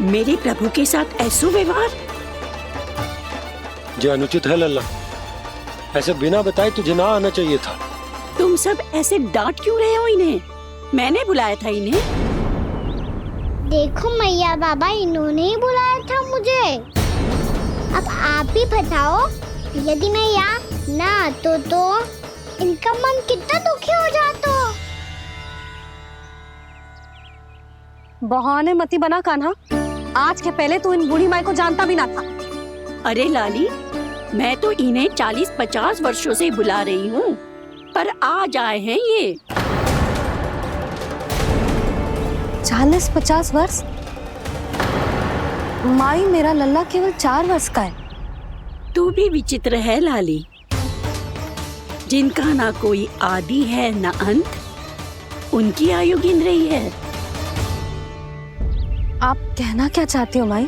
मेरे प्रभु के साथ ऐसा व्यवहार जो अनुचित है लल्ला। ऐसे बिना बताए तुझे ना आना चाहिए था। तुम सब ऐसे डांट क्यों रहे हो इन्हें? मैंने बुलाया था इन्हें। देखो मैया बाबा, इन्होंने ही बुलाया था मुझे। अब आप ही बताओ, यदि मैं यहाँ ना आतो तो इनका मन कितना दुखी हो जाता। बहाने मती बना कान्हा, आज के पहले तू इन बूढ़ी माई को जानता भी ना था। अरे लाली, मैं तो इन्हें 40-50 वर्षों से बुला रही हूँ, पर आज आए हैं ये। 40-50 वर्ष? माई, मेरा लल्ला केवल 4 वर्ष का है। तू भी विचित्र है लाली, जिनका ना कोई आदि है ना अंत, उनकी आयु गिन रही है। आप कहना क्या चाहती हो माई?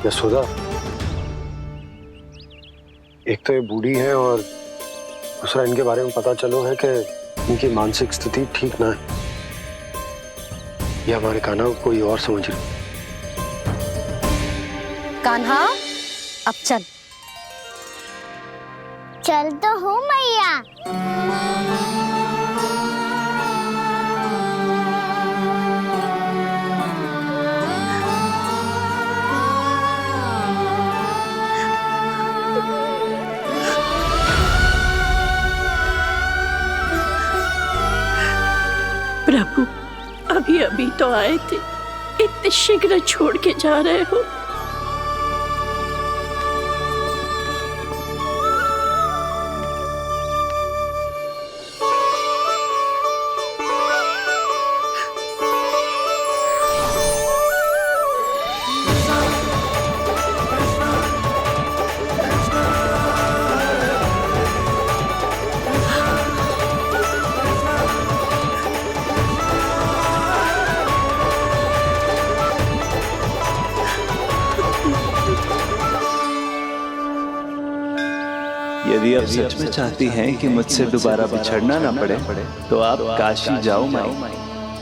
यशोदा, एक तो ये बूढ़ी है और दूसरा इनके बारे में पता चलो है कि इनकी मानसिक स्थिति ठीक ना है। ये हमारे कान्हा को कोई और समझ रही। कान्हा, अब चल। चल तो हो मैया। प्रभु, अभी अभी तो आए थे, इतने शीघ्र छोड़ के जा रहे हो? यदि आप सच में चाहती हैं कि मुझसे दोबारा बिछड़ना ना पड़े, तो आप काशी जाओ माई।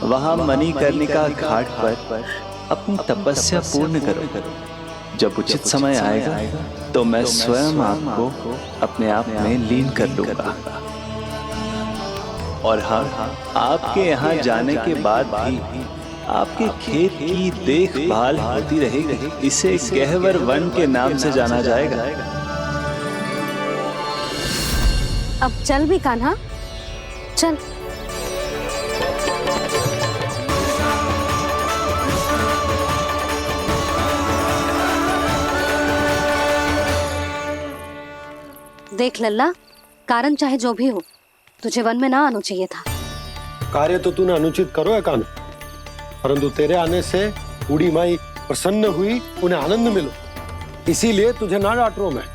वहां मणिकर्णिका घाट पर अपनी तपस्या पूर्ण करो। जब उचित समय आएगा तो मैं स्वयं आपको अपने आप में लीन कर लूंगा। और हाँ, आपके यहाँ जाने के बाद भी आपके खेत की देखभाल होती रहेगी। इसे गहवर वन के नाम से जाना जाएगा। अब चल भी कान्हा, चल। देख लल्ला, कारण चाहे जो भी हो, तुझे वन में ना आना चाहिए था। कार्य तो तूने अनुचित करो है कान्हा, परंतु तेरे आने से बूढ़ी माई प्रसन्न हुई, उन्हें आनंद मिलो, इसीलिए तुझे ना डांट रहा मैं।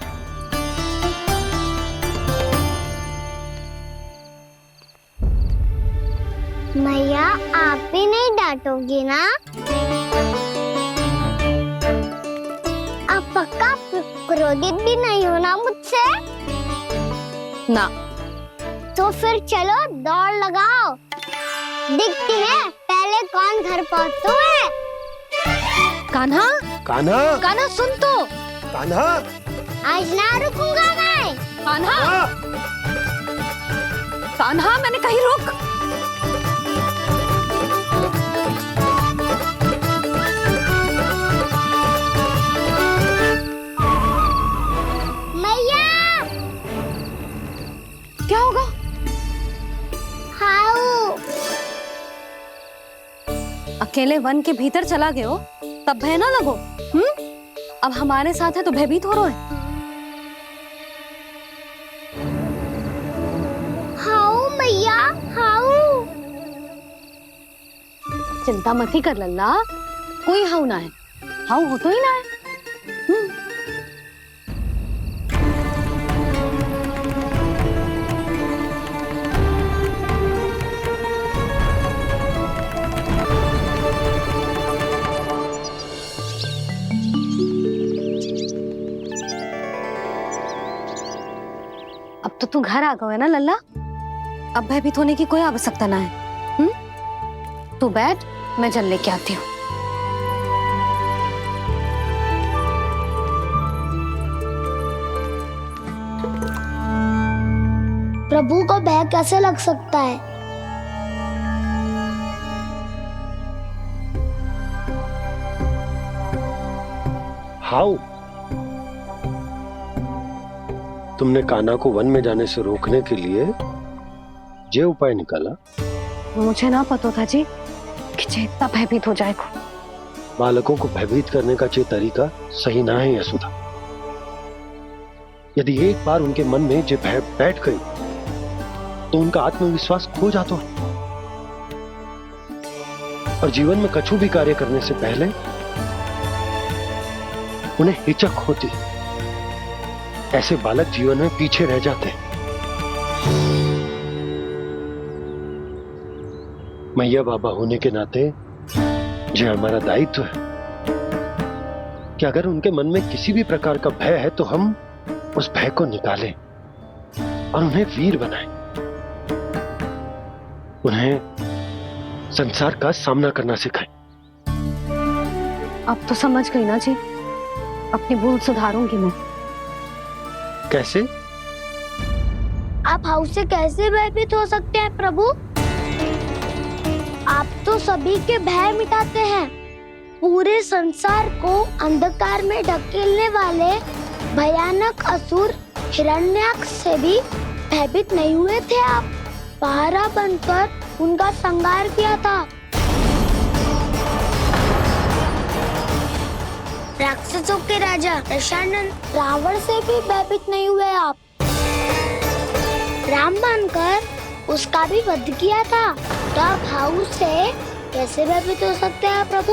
मैया, आप भी नहीं डांटोगी ना? आप पक्का क्रोधित भी नहीं हो ना मुझसे? ना। तो फिर चलो दौड़ लगाओ, दिखती है पहले कौन घर पहुंचता है। कान्हा, कान्हा, कान्हा सुन तो। कान्हा, आज ना रुकूंगा मैं। कान्हा, कान्हा, मैंने कहीं रुक। मैया, क्या होगा? हाउ। अकेले वन के भीतर चला गए हो, तब भय ना लगो। अब हमारे साथ है तो भयभीत हो रहे हैं। हाउ मैया, हाउ। चिंता मत ही कर लल्ला, कोई हाउ ना है, हाउ हो तो ही ना है। अब तो तू घर आ गया है ना लल्ला, अब भयभीत होने की कोई आवश्यकता ना है। तू बैठ, मैं जल लेके आती हूँ। प्रभु को भय कैसे लग सकता है? हाउ, तुमने कान्हा को वन में जाने से रोकने के लिए ये उपाय निकाला? मुझे ना पता था जी कि जे इतना भयभीत हो जाएगा। बालकों को भयभीत करने का ये तरीका सही ना है यशोदा। यदि एक बार उनके मन में ये भय बैठ गई तो उनका आत्मविश्वास खो जाता है और जीवन में कछु भी कार्य करने से पहले उन्हें हिचक होती। ऐसे बालक जीवन में पीछे रह जाते हैं। मैया बाबा होने के नाते ये हमारा दायित्व है कि अगर उनके मन में किसी भी प्रकार का भय है तो हम उस भय को निकालें और उन्हें वीर बनाएं, उन्हें संसार का सामना करना सिखाएं। अब तो समझ गई ना जी, अपनी भूल सुधारूंगी मैं। कैसे? आप हाउ से कैसे भयभीत हो सकते हैं प्रभु? आप तो सभी के भय मिटाते हैं। पूरे संसार को अंधकार में ढकेलने वाले भयानक असुर हिरण्याक्ष से भी भयभीत नहीं हुए थे आप। पहरा बनकर उनका संहार किया था। राक्षसों के राजा दशानन रावण से भी भयभीत नहीं हुए आप। राम बनकर उसका भी वध किया था, तो आप हाउ से कैसे भयभीत हो सकते हैं प्रभु?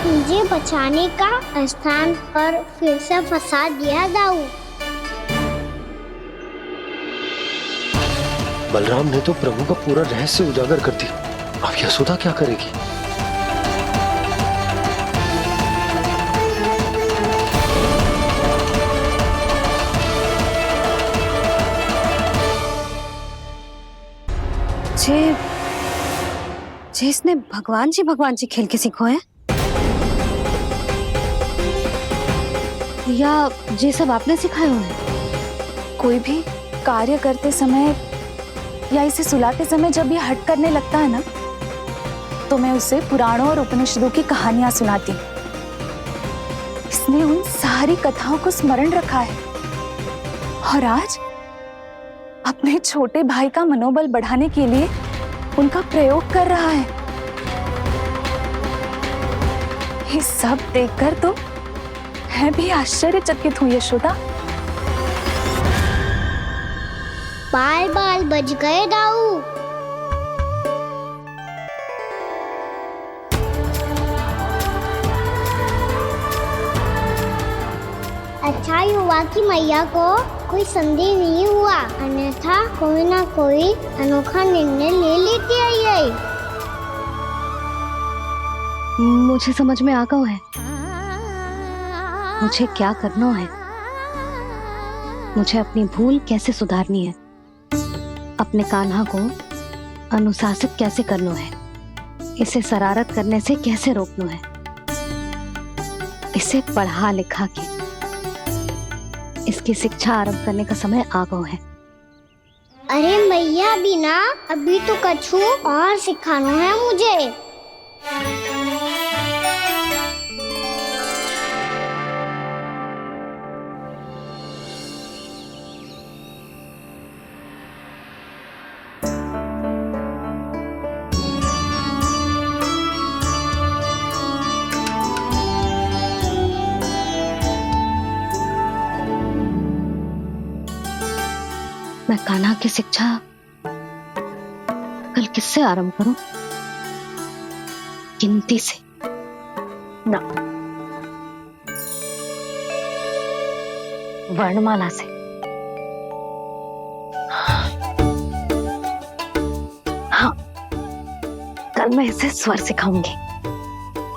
मुझे बचाने का स्थान पर फिर से फंसा दिया दाऊ। बलराम ने तो प्रभु का पूरा रहस्य उजागर कर दिया। अब यशोदा क्या करेगी? जे इसने भगवान जी खेल के सीखो है, या ये सब आपने सिखाए हुए? कोई भी कार्य करते समय या इसे सुलाते समय जब ये हट करने लगता है ना, तो मैं उसे पुराणों और उपनिषदों की कहानियां सुनाती हूँ। इसने उन सारी कथाओं को स्मरण रखा है और आज अपने छोटे भाई का मनोबल बढ़ाने के लिए उनका प्रयोग कर रहा है। ये सब देखकर तो मैं भी आश्चर्यचकित हूँ यशोदा। बाल बाल बज गए दाऊ। अच्छा ही हुआ कि मैया को कोई संदेह नहीं हुआ, अन्यथा कोई ना कोई अनोखा निर्णय ले लेती है ये। मुझे समझ में आ गया है मुझे क्या करना है। मुझे अपनी भूल कैसे सुधारनी है, अपने कान्हा को अनुशासित कैसे करना है, इसे शरारत करने से कैसे रोकना है, इसे पढ़ा लिखा के इसकी शिक्षा आरंभ करने का समय आ गया है। अरे मैया बिना अभी तो कछु और सिखाना है मुझे। मैं कान्हा की शिक्षा कल किससे आरंभ करूं? गिनती से ना, वर्णमाला से। हाँ, कल मैं इसे स्वर सिखाऊंगी।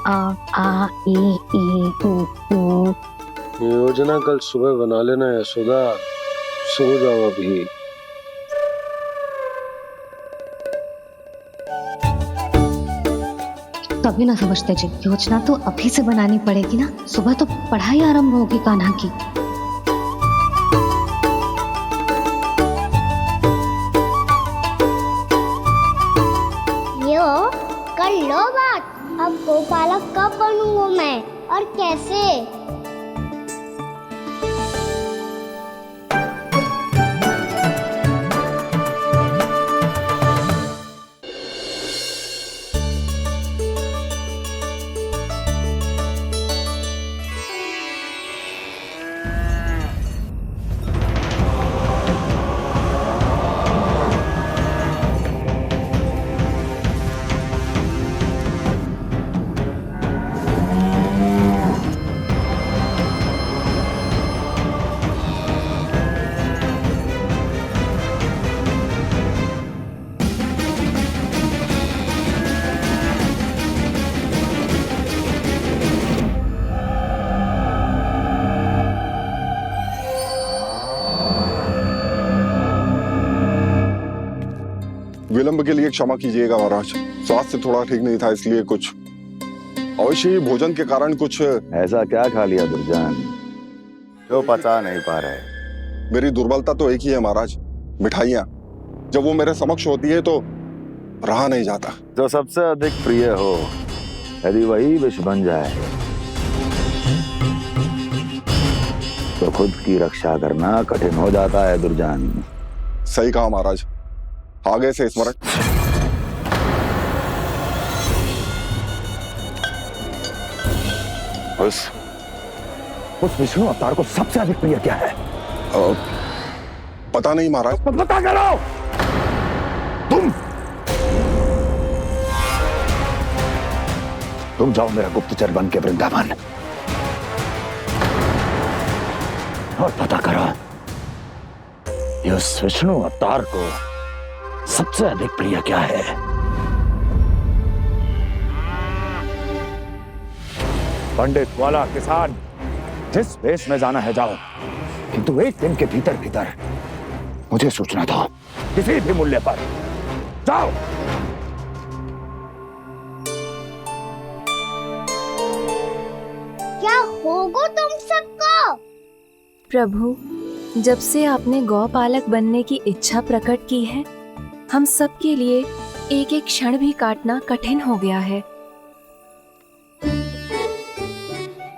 आ आ ई ई उ। योजना कल सुबह बना लेना यशोदा, सो जाओ अभी। कभी ना समझते जी, योजना तो अभी से बनानी पड़ेगी ना। सुबह तो पढ़ाई आरंभ होगी कान्हा की। यो कर लो बात। अब गोपालक कब बनूंगा मैं और कैसे? विलंब के लिए क्षमा कीजिएगा महाराज, स्वास्थ्य थोड़ा ठीक नहीं था इसलिए कुछ अवश्य ही भोजन के कारण कुछ। ऐसा क्या खा लिया दुर्जन जो पचा नहीं पा रहे? मेरी दुर्बलता तो एक ही है महाराज, मिठाइयाँ। जब वो मेरे समक्ष होती है तो रहा नहीं जाता। जो सबसे अधिक प्रिय हो, यदि वही विष बन जाए तो खुद की रक्षा करना कठिन हो जाता है दुर्जन। सही कहा महाराज, आगे से स्मरण। उस विष्णु अवतार को सबसे अधिक प्रिय क्या है? पता नहीं महाराज। पता करो। तुम जाओ मेरा गुप्तचर बन के वृंदावन और पता करो इस विष्णु अवतार को सबसे अधिक प्रिय क्या है। पंडित वाला किसान जिस वेश में जाना है जाओ, किंतु एक दिन के भीतर भीतर मुझे सूचना दो, किसी भी मूल्य पर। जाओ। क्या होगा तुम सबको? प्रभु, जब से आपने गौपालक बनने की इच्छा प्रकट की है, हम सब के लिए एक एक क्षण भी काटना कठिन हो गया है।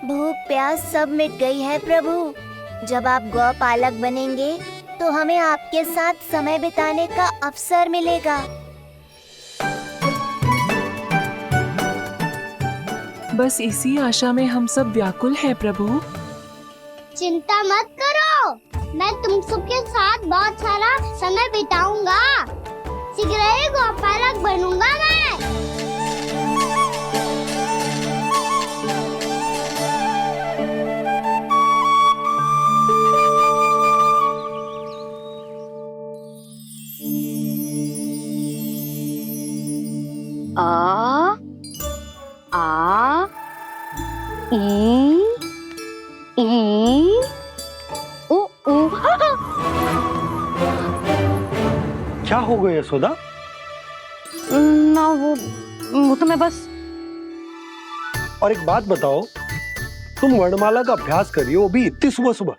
भूख प्यास सब मिट गई है प्रभु। जब आप गौपालक बनेंगे तो हमें आपके साथ समय बिताने का अवसर मिलेगा। बस इसी आशा में हम सब व्याकुल हैं प्रभु। चिंता मत करो, मैं तुम सबके साथ बहुत सारा समय बिताऊंगा। शीघ्र ही गौपालक बनूंगा मैं। आ आ ई उ उ। क्या हो गया यशोदा? ना वो तो मैं बस। और एक बात बताओ, तुम वर्णमाला का अभ्यास कर रही हो, वो भी इतनी सुबह सुबह,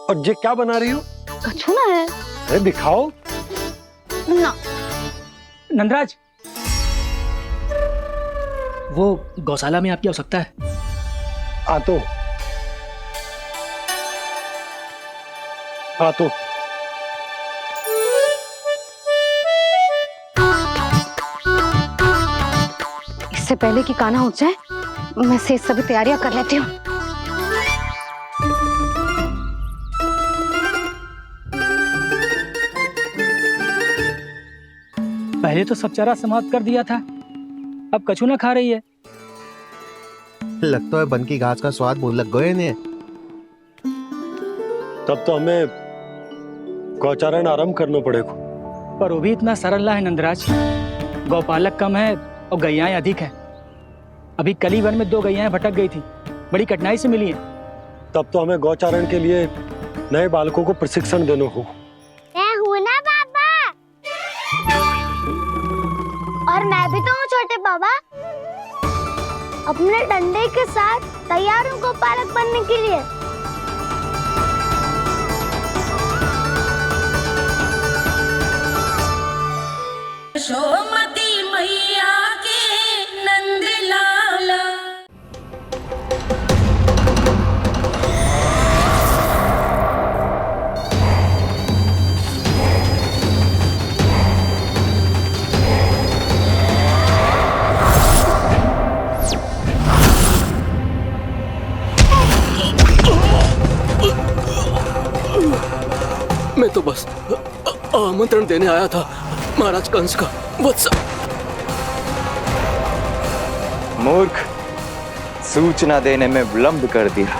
और ये क्या बना रही हो? कछुआ है। अरे दिखाओ ना। नंदराज, वो गौशाला में आपकी आवश्यकता है। आतो आतो। इससे पहले कि कान्हा उठ जाए, मैं से सभी तैयारियां कर लेती हूँ। पहले तो सब चारा समाप्त कर दिया था, अब कछू ना खा रही है। लगता है बन की घास का स्वाद मुंह लग गए ने। तब तो हमें गौचारण आरंभ करना पड़ेगा। पर वो भी इतना सरल ना है नंदराज। गौपालक कम है और गैयाएं अधिक हैं। अभी कली वन में 2 गैयाएं भटक गई थी, बड़ी कठिनाई से मिली हैं। तब तो हमें गौचारण के लिए नए बालकों को प्रशिक्षण देना होगा। मैं हूँ ना बाबा, और मैं भी तो हूँ छोटे बाबा। अपने डंडे के साथ तैयार हूँ गौपालक बनने के लिए। यशोमती मैया के नंद लाला। मैं तो बस आमंत्रण देने आया था महाराज कंस का। वत्स मूर्ख, सूचना देने में विलंब कर दिया।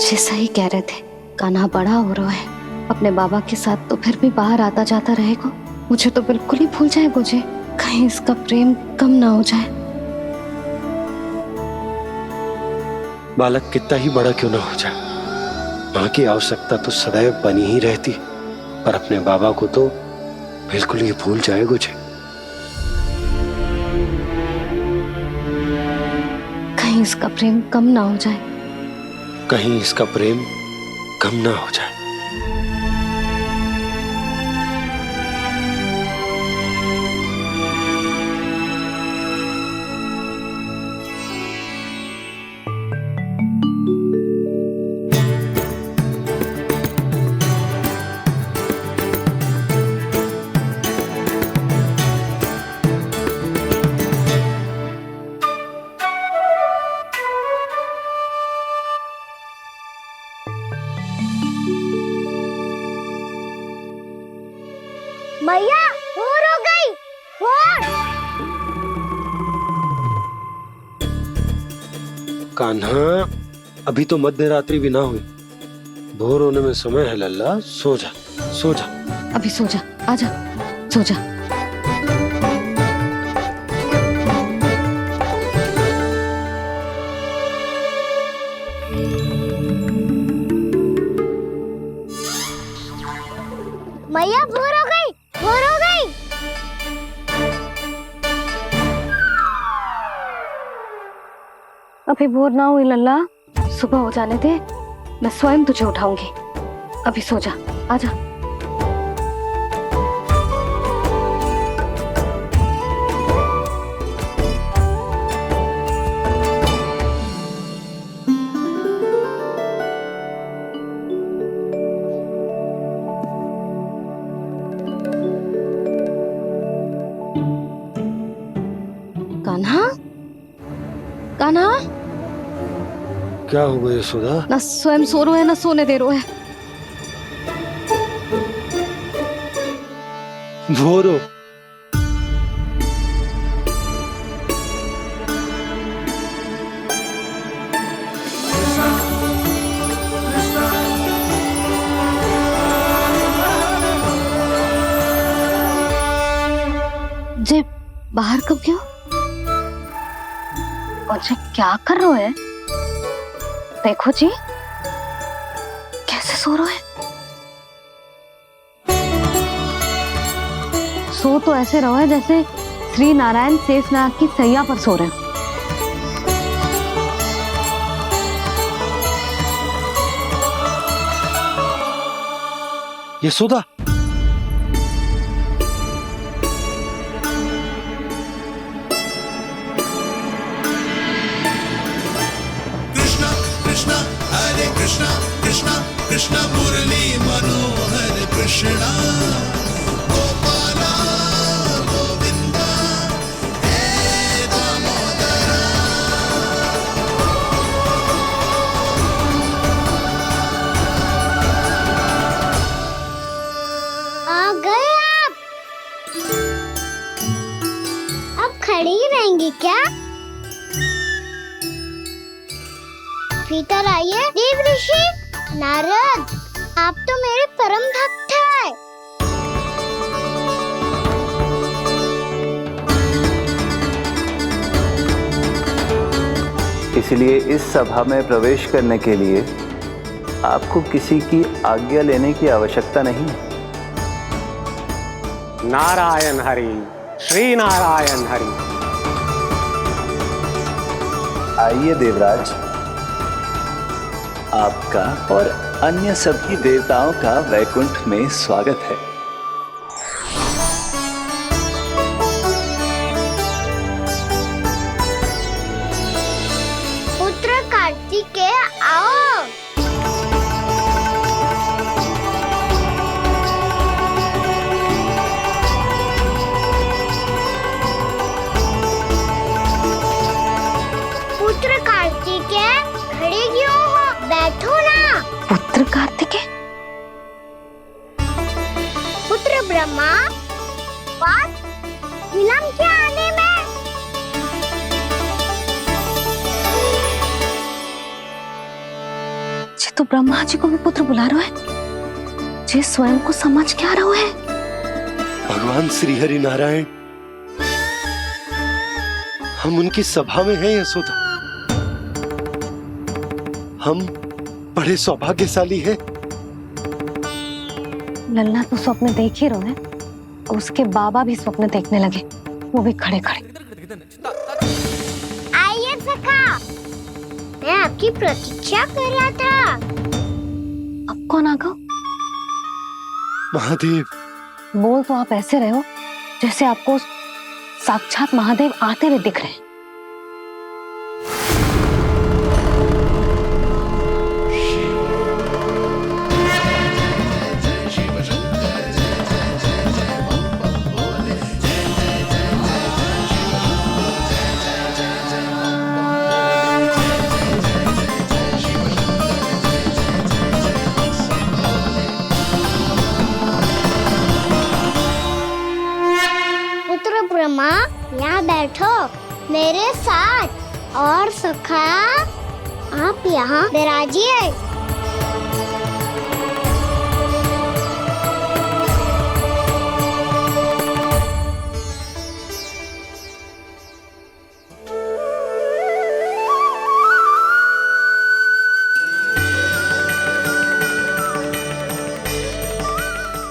जैसा ही कह रहे थे, कान्हा बड़ा हो रहा है, अपने बाबा के साथ तो फिर भी बाहर आता जाता रहेगा। मुझे तो बिल्कुल ही भूल जाए मुझे, कहीं इसका प्रेम कम ना हो जाए। बालक कितना ही बड़ा क्यों ना हो जाए, माँ की आवश्यकता तो सदैव बनी ही रहती, पर अपने बाबा को तो बिल्कुल ही भूल जाए मुझे। कहीं इसका प्रेम कम ना हो जाए। कहीं इसका प्रेम कम ना हो जाए। मैया भोर हो गई, भोर। कान्हा, अभी तो मध्य रात्रि भी ना हुई, भोर होने में समय है लल्ला। सो जा, सो जा। अभी सो जा, आजा, सो जा। मैया भोर हो गई, भोर हो गई। अभी भोर ना हुई लल्ला, सुबह हो जाने दे, मैं स्वयं तुझे उठाऊंगी। अभी सो जा, आजा। कान्हा, कान्हा, क्या हो गया यशोदा? ना स्वयं सो रहे है ना सोने दे रहे है। भोरो जे बाहर कब क्यों? और जे क्या कर रहे है? देखो जी कैसे सो रहे हैं। सो तो ऐसे रहो है जैसे श्री नारायण शेषनाग की सैया पर सो रहे हैं। यशोदा, कृष्ण हरे कृष्ण कृष्ण कृष्ण मुरली मनोहर कृष्ण गोपाला गोविंदा हे दामोदर। आ गए आप? अब खड़ी ही रहेंगी क्या? भीतर आइए। देव ऋषि नारद, आप तो मेरे परम भक्त हैं। इसलिए इस सभा में प्रवेश करने के लिए आपको किसी की आज्ञा लेने की आवश्यकता नहीं है। नारायण हरि, श्री नारायण हरि। आइए देवराज, आपका और अन्य सभी देवताओं का वैकुंठ में स्वागत है। पुत्र कार्तिकेय आओ। पुत्र कार्तिकेय खड़े क्यों हो? बैठो ना। पुत्र कार्तिकेय? पुत्र ब्रह्मा, बात विलंब क्या आने में? जे तो ब्रह्मा जी को भी पुत्र बुला रहे हैं, जे स्वयं को समझ क्या रहे हैं। भगवान श्री हरि नारायण, हम उनकी सभा में हैं यशोदा। हम बड़े सौभाग्यशाली हैं। लल्ला तो स्वप्न देख ही रहे हैं, उसके बाबा भी स्वप्न देखने लगे, वो भी खड़े खड़े। आइए सखा, मैं आपकी प्रतीक्षा कर रहा था। अब कौन आ गया? महादेव। बोल तो आप ऐसे रहे हो जैसे आपको साक्षात महादेव आते हुए दिख रहे हैं। ब्रह्मा, यहाँ बैठो मेरे साथ। और सखा, आप यहाँ विराजिए।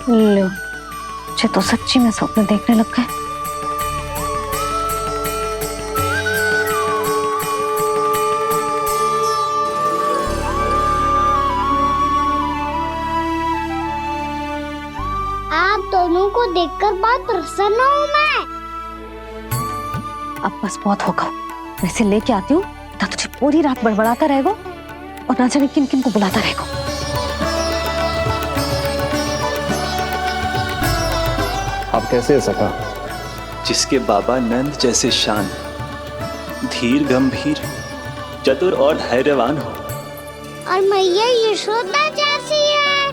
लो, मुझे तो सच्ची में स्वप्न देखने लग गए। देखकर बहुत प्रसन्न हूँ मैं। अब बस बहुत होगा, वैसे लेके आती हूँ ना, तुझे पूरी रात बड़बड़ाता रहेगा और ना जाने किन किन को बुलाता रहेगा। आप कैसे है सखा? जिसके बाबा नंद जैसे शान, धीर गंभीर, चतुर और धैर्यवान हो। और मैया यशोदा जैसी है,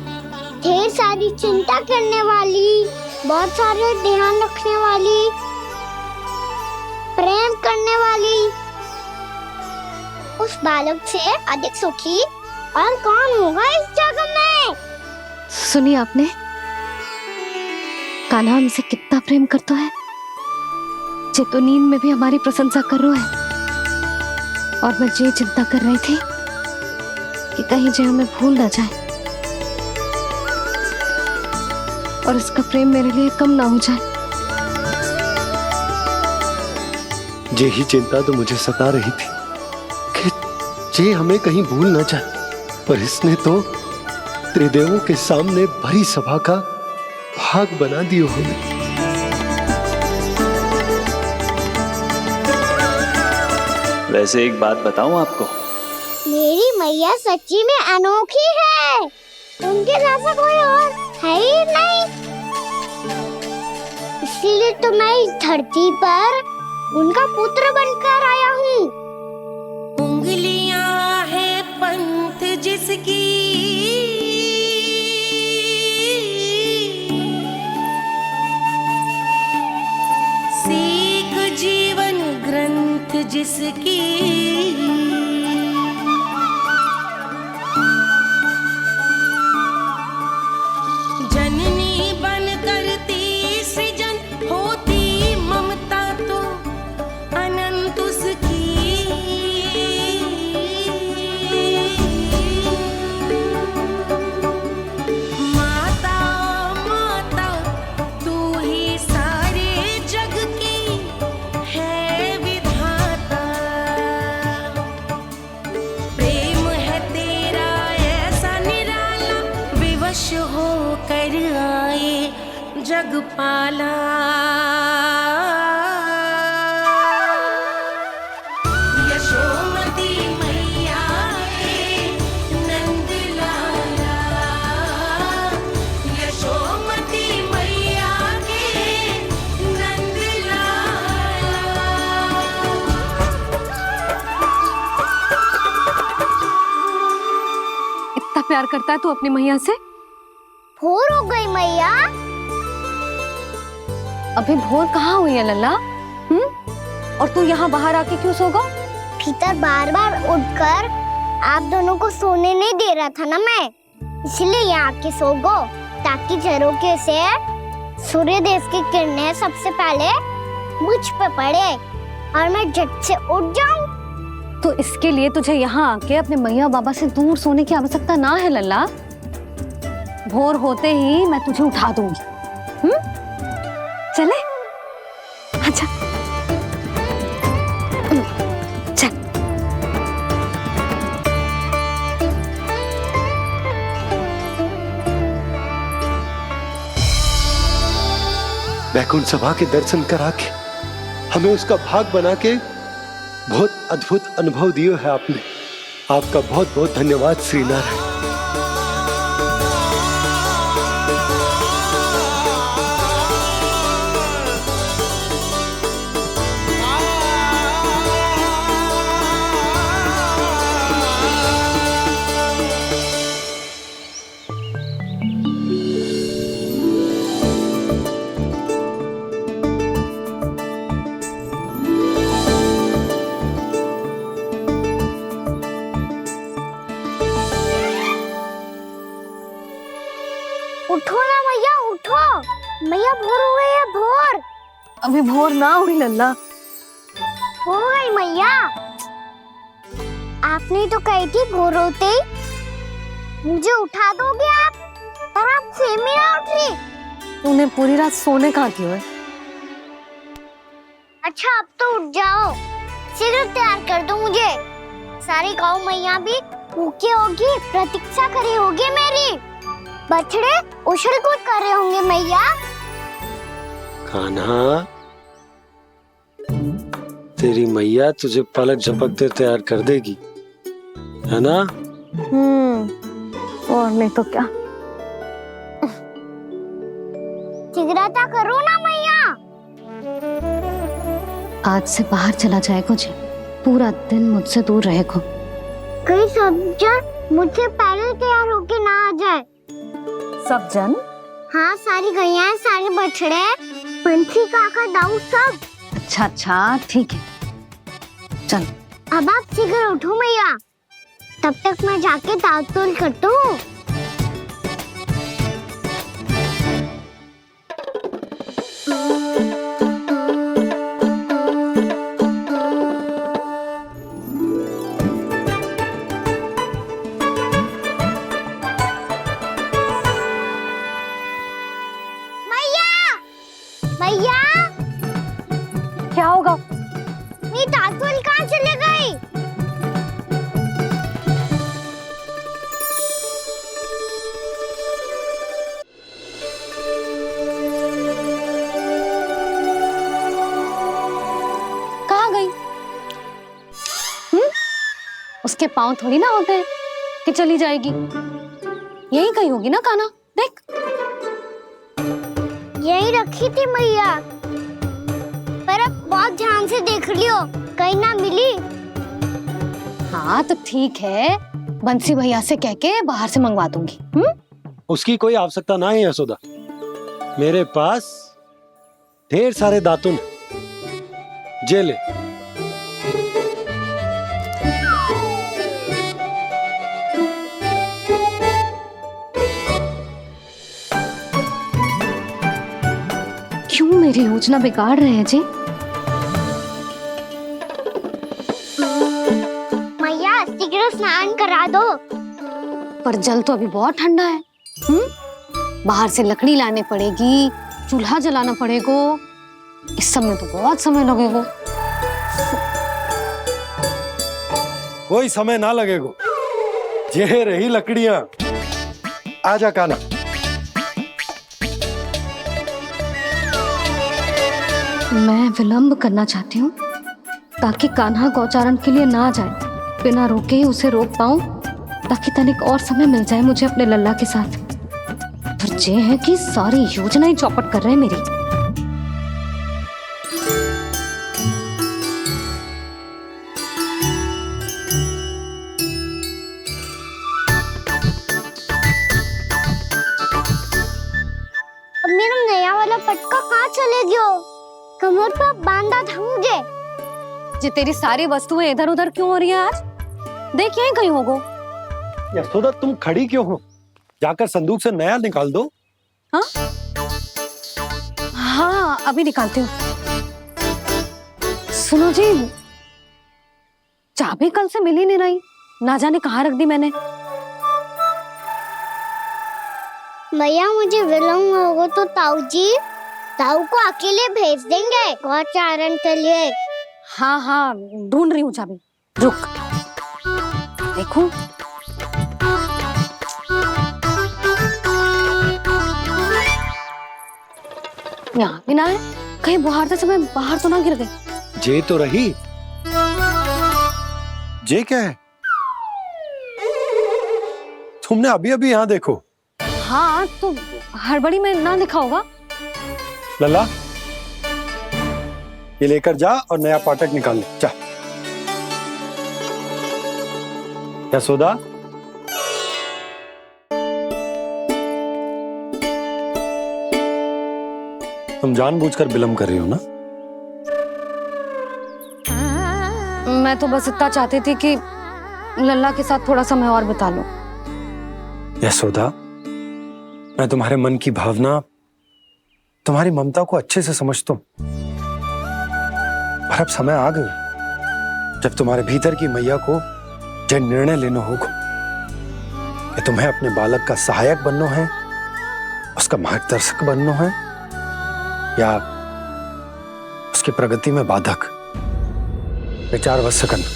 ढेर सारी चिंता करने वाली, बहुत सारे ध्यान रखने वाली, प्रेम करने वाली। उस बालक से अधिक सुखी और कौन होगा इस जगत में? सुनिए आपने, कान्हा हमसे कितना प्रेम करता है, जे तो नींद में भी हमारी प्रशंसा कर रहा है। और मैं ये चिंता कर रही थी कि कहीं जे हमें भूल ना जाए और इसका प्रेम मेरे लिए कम ना हो जाए। यही चिंता तो मुझे सता रही थी कि जे हमें कहीं भूल ना जाए, पर इसने तो त्रिदेवों के सामने भरी सभा का भाग बना दियो हमें। वैसे एक बात बताऊं आपको, मेरी मैया सच्ची में अनोखी है, उनके जैसा कोई और है ही नहीं। इसीलिए तो मैं इस धरती पर उनका पुत्र बनकर आया हूँ। उंगलियां है पंथ जिसकी, सीख जीवन ग्रंथ जिसकी, जननी बन करती सृजन होती ममता तो अनंत उसकी। माता माता तू ही सारे जग की है विधाता, प्रेम है तेरा ऐसा निराला, विवश हो कर आए जग पाला। यशोमती मैया के नंद लाला, यशोमती मैया के नंद लाला। इतना प्यार करता है तू अपनी मैया से? भोर हो गई मैया। अभी भोर कहाँ हुई है लल्ला? और तू यहाँ बाहर आके क्यों सो गया? भीतर बार बार उठकर आप दोनों को सोने नहीं दे रहा था ना मैं, इसलिए यहाँ आके सो गो, ताकि झरोखे से सूर्य देव की किरणें सबसे पहले मुझ पे पड़े और मैं झट से उठ जाऊं। तो इसके लिए तुझे यहाँ आके अपने मैया बाबा से दूर सोने की आवश्यकता ना है लल्ला। भोर होते ही मैं तुझे उठा दूंगी। चले? अच्छा चल। वैकुंठ सभा के दर्शन करा के हमें उसका भाग बना के बहुत अद्भुत अनुभव दिया है आपने। आपका बहुत बहुत धन्यवाद श्री नारायण। उठो ना मैया, उठो। मैया भोर हो गई है, भोर। अभी भोर ना हुई लल्ला। हो गई मैया। आपने तो कही थी भोर होते ही मुझे उठा दोगे आप, पर आप फिर भी ना उठ रही। तूने पूरी रात सोने कहाँ की है? अच्छा अब तो उठ जाओ, शीघ्र तैयार कर दो मुझे। सारी गाँव मैया भी भूखी होगी, प्रतीक्षा करी होगी मेरी। बछड़े उछल कूद कर रहे होंगे मैया। कान्हा, तेरी मैया तुझे पलक झपकते तैयार कर देगी, है ना? और नहीं तो क्या। जिगराता करो ना मैया। आज से बाहर चला जाएगा जी, पूरा दिन मुझसे दूर रहेगा। कहीं सब जन मुझसे पहले तैयार होके ना आ जाए। सब जन? हाँ, सारी गैया, सारे बछड़े, पंछी, काका, दाऊ सब। अच्छा अच्छा, ठीक है, चल। अब आप शीघ्र उठो मैया, तब तक मैं जाके ताल-तोल करता हूँ। मैया, क्या होगा? मेरी ताल-तोल कहाँ चले गई? उसके पाँव थोड़ी ना होते हैं कि चली जाएगी। यही कहीं होगी ना कान्हा, देख। यही रखी थी मैया, पर अब बहुत ध्यान से देख लियो, कहीं ना मिली। हाँ तो ठीक है, बंसी भैया से कह के बाहर से मंगवा दूंगी। उसकी कोई आवश्यकता ना है यशोदा, मेरे पास ढेर सारे दातुन, जे ले। क्यों मेरी योजना बिगाड़ रहे हैं जी? मैया शीघ्र स्नान करा दो। पर जल तो अभी बहुत ठंडा है। बाहर से लकड़ी लाने पड़ेगी, चूल्हा जलाना पड़ेगा, इस सब में तो बहुत समय लगेगा। कोई समय ना लगेगा, ये रही लकड़ियां। आजा कान्हा। मैं विलंब करना चाहती हूँ ताकि कान्हा गौचारण के लिए ना जाए, बिना रोके ही उसे रोक पाऊं, ताकि तनिक और समय मिल जाए मुझे अपने लल्ला के साथ। पर ये है कि सारी योजना ही चौपट कर रहे हैं मेरी। अब मेरा नया वाला पटका कहाँ चले गयो? कमर पर बांधा था मुझे। जी तेरी सारी वस्तुएं इधर उधर क्यों हो रही है आज? देख यहीं कहीं होगो। यशोदा तुम खड़ी क्यों हो? जाकर संदूक से नया निकाल दो। हाँ हाँ, अभी निकालती हूँ। सुनो जी, चाबी कल से मिल ही नहीं रही, ना जाने कहाँ रख दी मैंने। भैया मुझे विलम्ब होगा तो ताऊ को अकेले भेज देंगे गौचारण के लिए। हाँ हाँ, ढूंढ रही हूँ चाबी, रुक। देखूं। यहाँ भी ना है, कहीं बुहारते समय बाहर तो ना गिर गई। जे तो रही। जे क्या है? तुमने अभी अभी यहाँ देखो। हाँ तो हड़बड़ी में ना दिखा होगा। लल्ला, ये लेकर जा और नया पाठक निकाल ले, जा। यशोदा, तुम जानबूझकर विलंब कर रही हो ना? मैं तो बस इतना चाहती थी कि लल्ला के साथ थोड़ा समय और बिता लूं। यशोदा, मैं तुम्हारे मन की भावना, तुम्हारी ममता को अच्छे से समझता हूं, पर अब समय आ गया जब तुम्हारे भीतर की मैया को यह निर्णय लेना होगा कि तुम्हें अपने बालक का सहायक बनना है, उसका मार्गदर्शक बनना है, या उसकी प्रगति में बाधक। विचार अवश्य करना।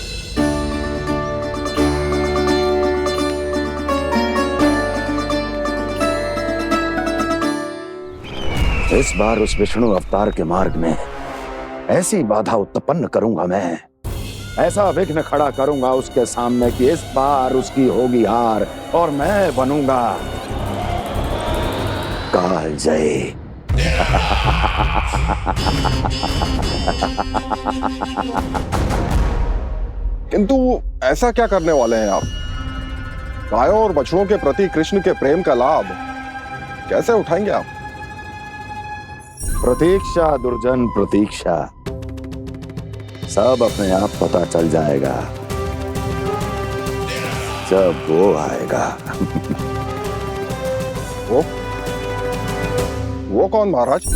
इस बार उस विष्णु अवतार के मार्ग में ऐसी बाधा उत्पन्न करूंगा मैं, ऐसा विघ्न खड़ा करूंगा उसके सामने कि इस बार उसकी होगी हार और मैं बनूंगा कालजयी। किंतु ऐसा क्या करने वाले हैं आप? गायों और बछड़ों के प्रति कृष्ण के प्रेम का लाभ कैसे उठाएंगे आप? प्रतीक्षा दुर्जन प्रतीक्षा, सब अपने आप पता चल जाएगा जब वो आएगा। वो कौन महाराज?